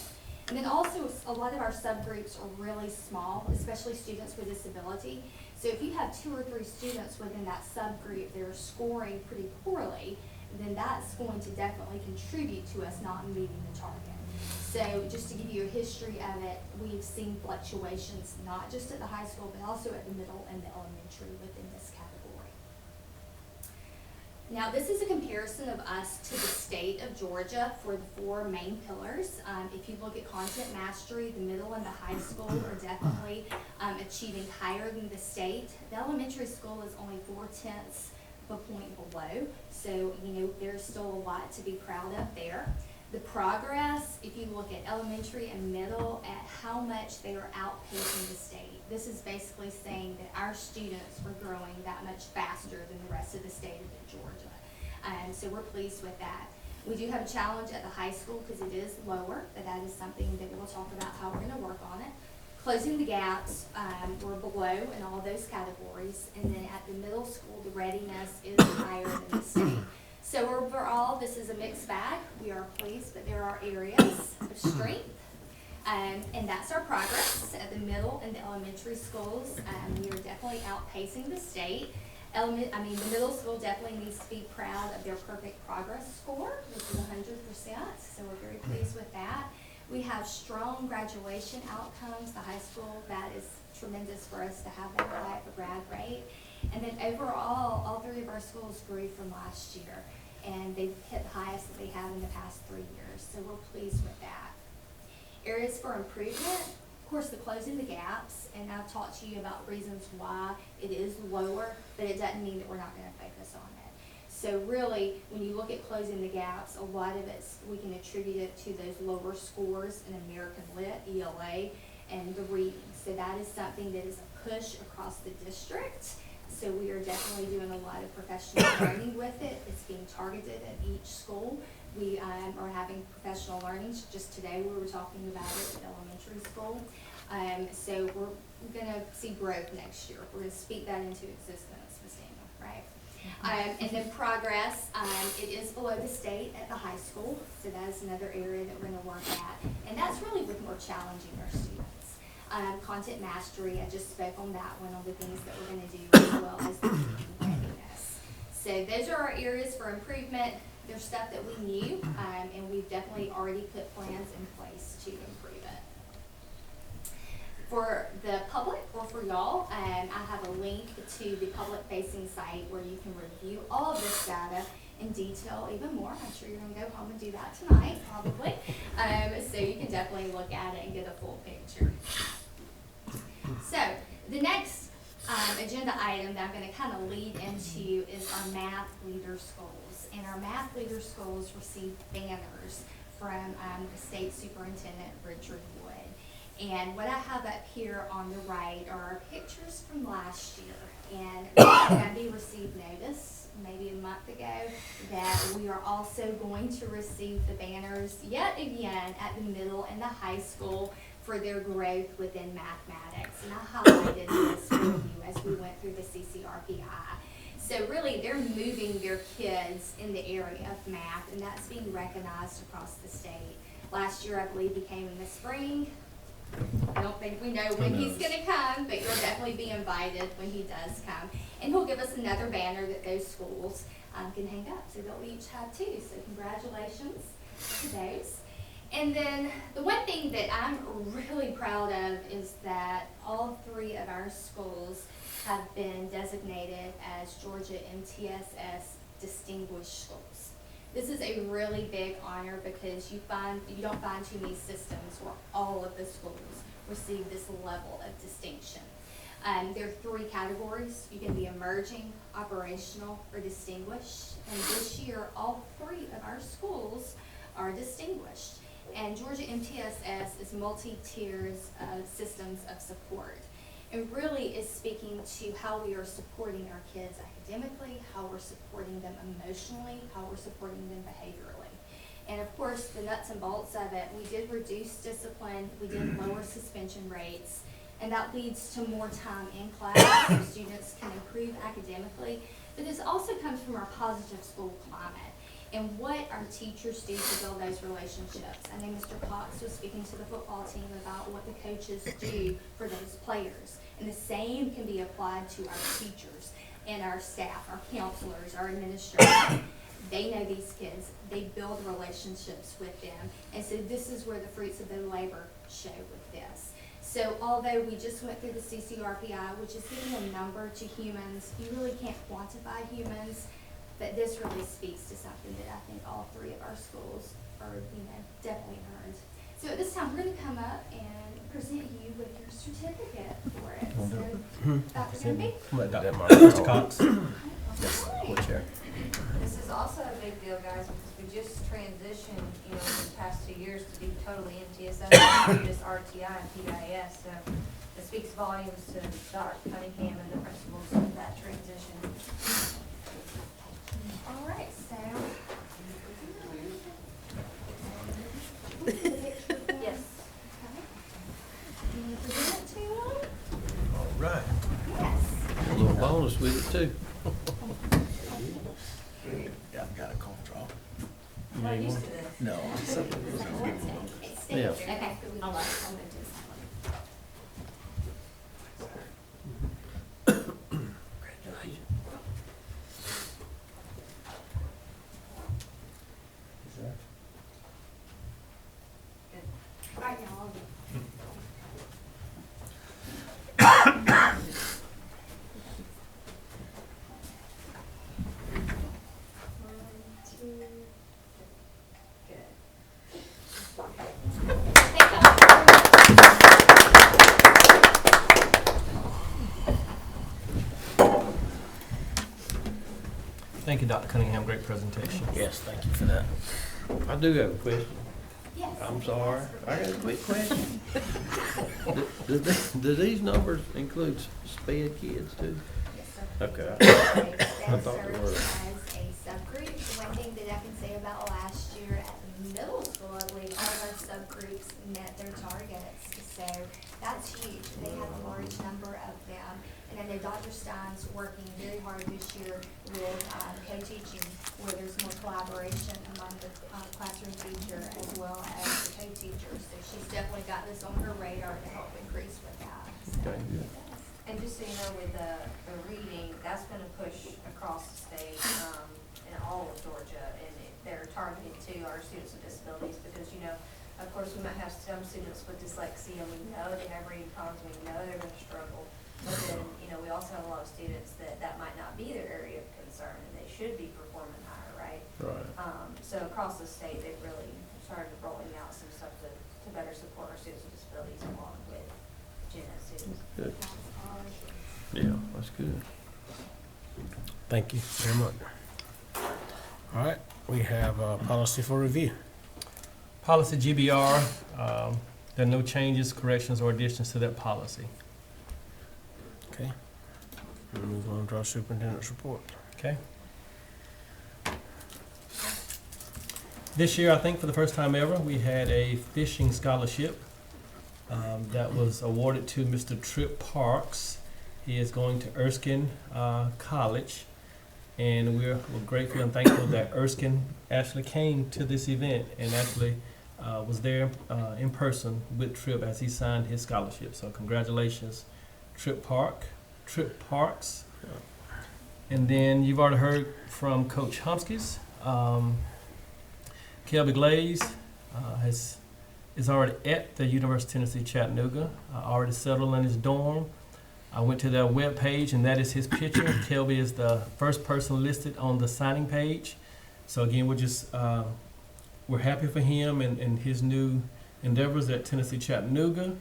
And then also, a lot of our subgroups are really small, especially students with disability. So if you have 2 or 3 students within that subgroup that are scoring pretty poorly, then that's going to definitely contribute to us not meeting the target. So just to give you a history of it, we've seen fluctuations not just at the high school, but also at the middle and the elementary within this category. Now, this is a comparison of us to the state of Georgia for the 4 main pillars. If you look at content mastery, the middle and the high school are definitely achieving higher than the state. The elementary school is only 0.4 of a point below, so you know there's still a lot to be proud of there. The progress, if you look at elementary and middle, at how much they are outpacing the state. This is basically saying that our students are growing that much faster than the rest of the state of Georgia. And so we're pleased with that. We do have a challenge at the high school because it is lower, but that is something that we'll talk about how we're going to work on it. Closing the gaps, we're below in all those categories. And then at the middle school, the readiness is higher than the state. So overall, this is a mixed bag. We are pleased, but there are areas of strength. And that's our progress at the middle and the elementary schools. We are definitely outpacing the state. The middle school definitely needs to be proud of their perfect progress score, which is 100%. So we're very pleased with that. We have strong graduation outcomes. The high school, that is tremendous for us to have that high of a grad rate. And then overall, all 3 of our schools grew from last year, and they've hit the highest that they have in the past 3 years. So we're pleased with that. Areas for improvement, Of course, the closing the gaps, and I've talked to you about reasons why it is lower, but it doesn't mean that we're not gonna focus on it. So really, when you look at closing the gaps, a lot of it's, we can attribute it to those lower scores in American Lit, ELA, and the reading. So that is something that is a push across the district. So we are definitely doing a lot of professional learning with it. It's being targeted at each school. We are having professional learnings. Just today we were talking about it at elementary school. So we're gonna see growth next year. We're gonna speak that into existence, Ms. Daniel, right? And then progress, it is below the state at the high school, so that is another area that we're gonna work at. And that's really with more challenging our students. Content mastery, I just spoke on that one, on the things that we're gonna do, as well as the teaching readiness. So those are our areas for improvement. There's stuff that we knew, and we've definitely already put plans in place to improve it. For the public, or for y'all, I have a link to the public-facing site where you can review all of this data in detail even more. I'm sure you're gonna go home and do that tonight, probably. So you can definitely look at it and get a full picture. So the next agenda item that I'm gonna kind of lead into is our math leader schools. And our math leader schools receive banners from the state superintendent, Richard Wood. And what I have up here on the right are our pictures from last year. And Gabby received notice maybe a month ago that we are also going to receive the banners yet again at the middle and the high school for their growth within mathematics. And I highlighted this for you as we went through the CCRPI. So really, they're moving their kids in the area of math, and that's being recognized across the state. Last year, I believe he came in the spring. I don't think we know when he's gonna come, but you'll definitely be invited when he does come. And he'll give us another banner that those schools can hang up, so they'll each have two. So congratulations to those. And then the one thing that I'm really proud of is that all three of our schools have been designated as Georgia MTSS Distinguished Schools. This is a really big honor because you don't find too many systems where all of the schools receive this level of distinction. There are three categories. You can be emerging, operational, or distinguished. And this year, all three of our schools are distinguished. And Georgia MTSS is multi-tiers systems of support. It really is speaking to how we are supporting our kids academically, how we're supporting them emotionally, how we're supporting them behaviorally. And of course, the nuts and bolts of it, we did reduce discipline, we did lower suspension rates, and that leads to more time in class so students can improve academically. But this also comes from our positive school climate and what our teachers do to build those relationships. I know Mr. Cox was speaking to the football team about what the coaches do for those players. And the same can be applied to our teachers and our staff, our counselors, our administrators. They know these kids, they build relationships with them. And so this is where the fruits of their labor show with this. So although we just went through the CCRPI, which is giving a number to humans, you really can't quantify humans, but this really speaks to something that I think all three of our schools are, definitely earned. So at this time, we're going to come up and present you with your certificate for it. So, Dr. Gumby? Mr. Cox. Right. This is also a big deal, guys, because we just transitioned, in the past 2 years to be totally MTSS, just RTI and PIS. So it speaks volumes to Dr. Cunningham and the principals of that transition. All right, so. Yes. Do you want to present it to them? All right. Yes. A little bonus with it too. Got a cough drop. I'm not used to this. No. Yeah. Okay, all right, I'm gonna do this one. All right, now I'll do. Thank y'all. Thank you, Dr. Cunningham. Great presentation. Yes, thank you for that. I do have a question. Yes. I'm sorry. I got a quick question. Do these numbers include SPED kids too? Yes, sir. Okay. They I thought they were. serves as a subgroup. One thing that I can say about last year at the middle school, I believe all of our subgroups met their targets. So that's huge. They have a large number of them. And I know Dr. Stein's working very hard this year with co-teaching, where there's more collaboration among the classroom teacher as well as the co-teachers. So she's definitely got this on her radar to help increase with that. So. Okay, good. And just so you know, with the reading, that's gonna push across the state, in all of Georgia, and they're targeted to our students with disabilities, because, you know, of course, we might have some students with dyslexia, and we know they have reading problems, we know they're gonna struggle, but then, you know, we also have a lot of students that might not be their area of concern, and they should be performing higher, right? Right. So across the state, they've really started rolling out some stuff to better support our students with disabilities along with gen ed students. Good. Yeah, that's good. Thank you very much. All right, we have policy for review. Policy GBR, there are no changes, corrections, or additions to that policy. Okay. We'll move on to our superintendent's report. Okay. This year, I think for the first time ever, we had a fishing scholarship that was awarded to Mr. Trip Parks. He is going to Erskine College, and we're grateful and thankful that Erskine actually came to this event and actually was there in person with Trip as he signed his scholarship. So congratulations, Trip Parks. And then you've already heard from Coach Humskis. Kelby Glaze is already at the University of Tennessee Chattanooga, already settled in his dorm. I went to their webpage, and that is his picture. Kelby is the first person listed on the signing page. So again, we're happy for him and his new endeavors at Tennessee Chattanooga.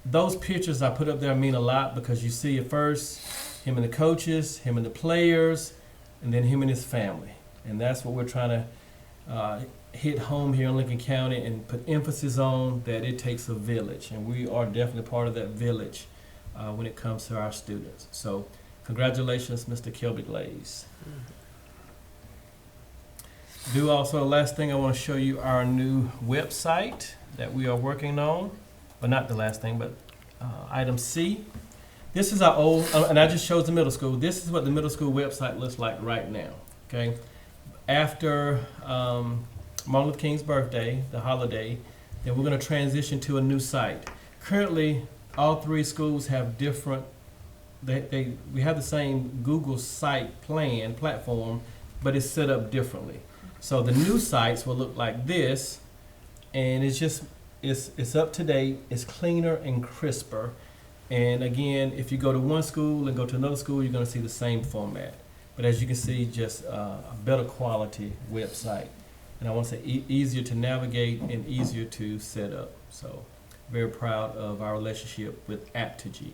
Those pictures I put up there mean a lot, because you see at first him and the coaches, him and the players, and then him and his family. And that's what we're trying to hit home here in Lincoln County and put emphasis on, that it takes a village. And we are definitely part of that village when it comes to our students. So congratulations, Mr. Kelby Glaze. Last thing, I want to show you our new website that we are working on. Well, not the last thing, but item C. This is our old, and I just showed the middle school. This is what the middle school website looks like right now, okay? After Martin Luther King's birthday, the holiday, then we're going to transition to a new site. Currently, all three schools have different, we have the same Google site platform, but it's set up differently. So the new sites will look like this, and it's up to date, it's cleaner and crisper. And again, if you go to one school and go to another school, you're going to see the same format. But as you can see, just a better quality website. And I want to say easier to navigate and easier to set up. So very proud of our relationship with Aptigee.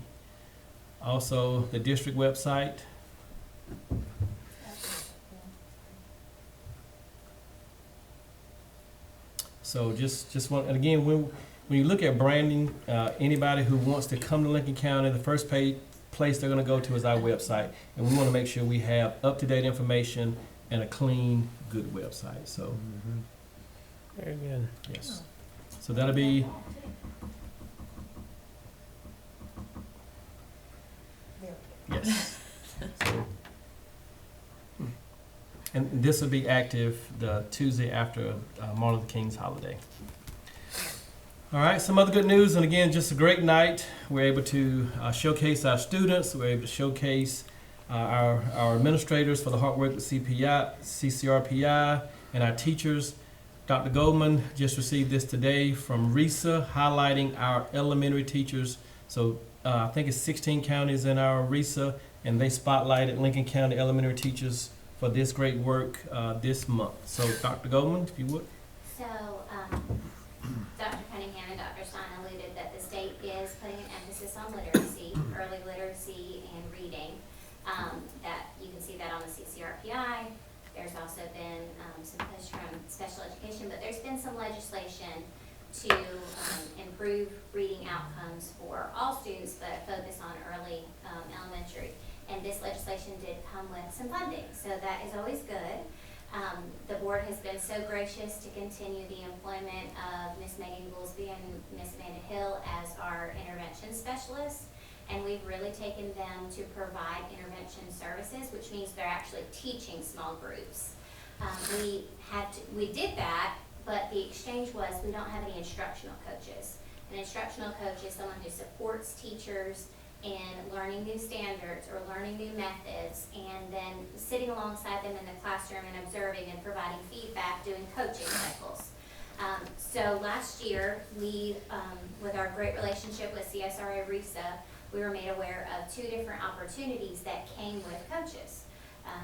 Also, the district website. So just want, and again, when you look at branding, anybody who wants to come to Lincoln County, the first place they're going to go to is our website. And we want to make sure we have up-to-date information and a clean, good website. So, Very good. yes. So that'll be, yes. So, and this will be active the Tuesday after Martin Luther King's holiday. All right, some other good news, and again, just a great night. We're able to showcase our students. We're able to showcase our administrators for the hard work with CCRPI, and our teachers. Dr. Goldman just received this today from RESA, highlighting our elementary teachers. So I think it's 16 counties in our RESA, and they spotlighted Lincoln County elementary teachers for this great work this month. So Dr. Goldman, if you would. So Dr. Cunningham and Dr. Stein alluded that the state is putting an emphasis on literacy, early literacy and reading. That you can see that on the CCRPI also been some push from special education, but there's been some legislation to improve reading outcomes for all students, but a focus on early elementary. And this legislation did come with some funding, so that is always good. The board has been so gracious to continue the employment of Miss Megan Goolsby and Miss Amanda Hill as our intervention specialists. And we've really taken them to provide intervention services, which means they're actually teaching small groups. We did that, but the exchange was we don't have any instructional coaches. An instructional coach is someone who supports teachers in learning new standards or learning new methods, and then sitting alongside them in the classroom and observing and providing feedback, doing coaching cycles. So last year, we, with our great relationship with CSRA RESA, we were made aware of 2 different opportunities that came with coaches.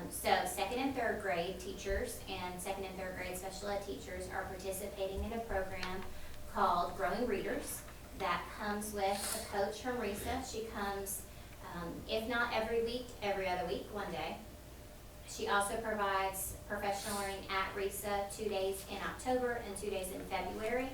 So 2nd and 3rd grade teachers and 2nd and 3rd grade special ed teachers are participating in a program called Growing Readers that comes with a coach from RESA. She comes, if not every week, every other week, one day. She also provides professional learning at RESA 2 days in October and 2 days in February.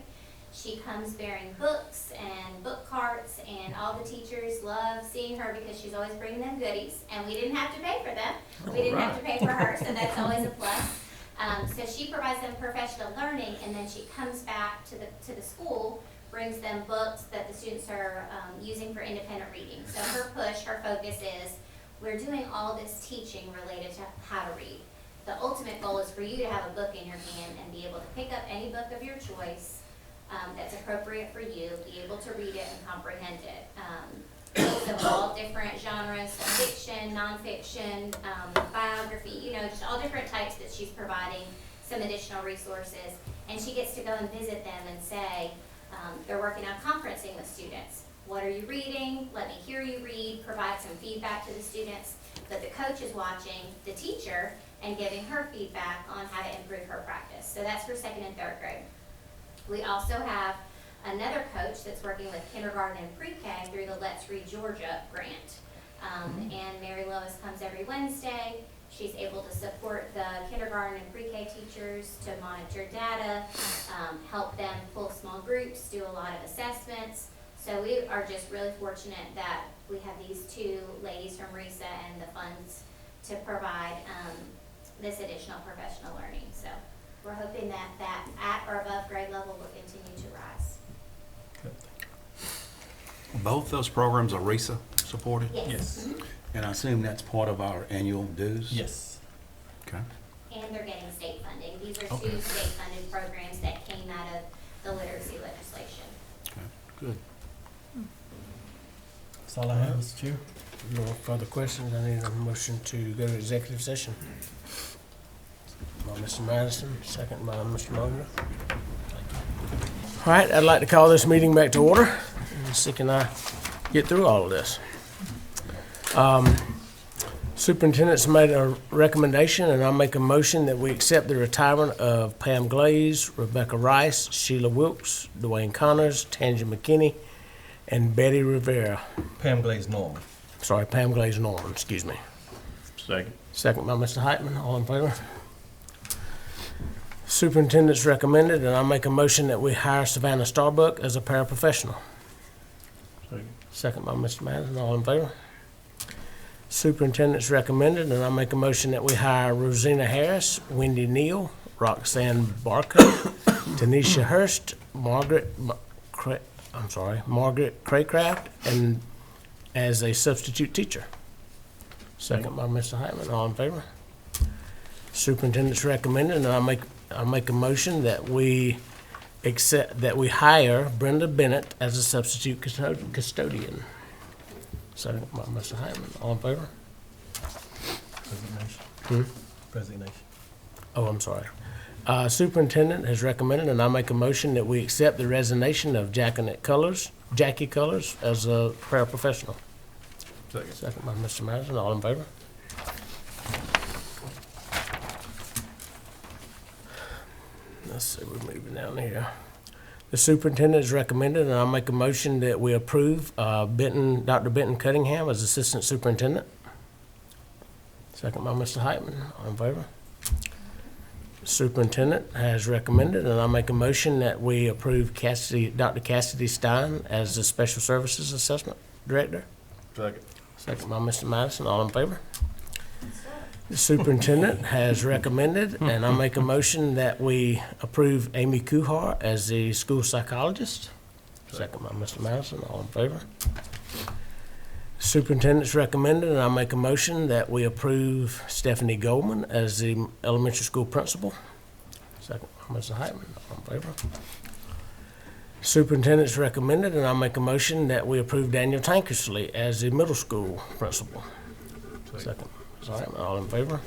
She comes bearing books and book carts, and all the teachers love seeing her because she's always bringing them goodies, and we didn't have to pay for them. We didn't have to pay for her, so that's always a plus. So she provides them professional learning, and then she comes back to the school, brings them books that the students are using for independent reading. So her push, her focus is, we're doing all this teaching related to how to read. The ultimate goal is for you to have a book in your hand and be able to pick up any book of your choice that's appropriate for you, be able to read it and comprehend it. Books of all different genres, fiction, nonfiction, biography, just all different types that she's providing some additional resources. And she gets to go and visit them and say, they're working on conferencing with students. What are you reading? Let me hear you read, provide some feedback to the students. But the coach is watching the teacher and giving her feedback on how to improve her practice. So that's for 2nd and 3rd grade. We also have another coach that's working with kindergarten and pre-K through the Let's Read Georgia grant. And Mary Lois comes every Wednesday. She's able to support the kindergarten and pre-K teachers to monitor data, help them pull small groups, do a lot of assessments. So we are just really fortunate that we have these 2 ladies from RESA and the funds to provide this additional professional learning. So we're hoping that at or above grade level will continue to rise. Both those programs are RESA supported? Yes. And I assume that's part of our annual dues? Yes. Okay. And they're getting state funding. These are Okay. 2 state-funded programs that came out of the literacy legislation. Okay, good. That's all I have, Mr. Chair. No further questions. I need a motion to go to executive session. By Mr. Madison, second by Mr. Monger. All right, I'd like to call this meeting back to order. And see can I get through all of this. Superintendent's made a recommendation, and I'll make a motion that we accept the retirement of Pam Glaze, Rebecca Rice, Sheila Wilkes, Dwayne Connors, Tangi McKinney, and Betty Rivera. Pam Glaze Norman. Sorry, Pam Glaze Norman, excuse me. Second. Second by Mr. Heitman, all in favor? Superintendent's recommended, and I'll make a motion that we hire Savannah Starbuck as a paraprofessional. Second. Second by Mr. Madison, all in favor? Superintendent's recommended, and I'll make a motion that we hire Rosina Harris, Wendy Neal, Roxanne Barker, Tanisha Hurst, Margaret Craycraft, and as a substitute teacher. Second by Mr. Heitman, all in favor? Superintendent's recommended, and I'll make a motion that we hire Brenda Bennett as a substitute custodian. Second by Mr. Heitman, all in favor? Resignation. Resignation. Oh, I'm sorry. Superintendent has recommended, and I make a motion that we accept the resignation of Jackie Cullors as a paraprofessional. Second. Second by Mr. Madison, all in favor? Let's see, we're moving down here. The superintendent is recommended, and I'll make a motion that we approve Dr. Benton Cunningham as assistant superintendent. Second by Mr. Heitman, all in favor? Superintendent has recommended, and I make a motion that we approve Dr. Cassidy Stein as the Special Services Assessment Director. Second. Second by Mr. Madison, all in favor? The superintendent has recommended, and I make a motion that we approve Amy Kuhar as the school psychologist. Second by Mr. Madison, all in favor? Superintendent's recommended, and I make a motion that we approve Stephanie Goldman as the elementary school principal. Second by Mr. Heitman, all in favor? Superintendent's recommended, and I make a motion that we approve Daniel Tankersley as the middle school principal. Second, Mr. Heitman, all in favor?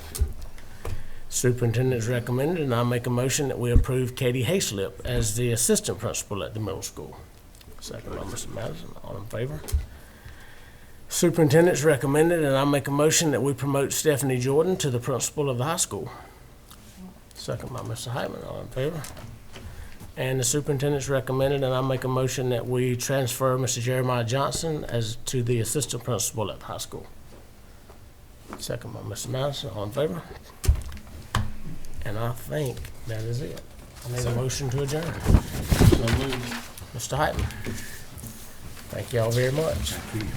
Superintendent's recommended, and I make a motion that we approve Katie Hayslip as the assistant principal at the middle school. Second by Mr. Madison, all in favor? Superintendent's recommended, and I make a motion that we promote Stephanie Jordan to the principal of the high school. Second by Mr. Heitman, all in favor? And the superintendent's recommended, and I make a motion that we transfer Mr. Jeremiah Johnson to the assistant principal at the high school. Second by Mr. Madison, all in favor? And I think that is it. I need a motion to adjourn. Mr. Heitman. Thank you all very much.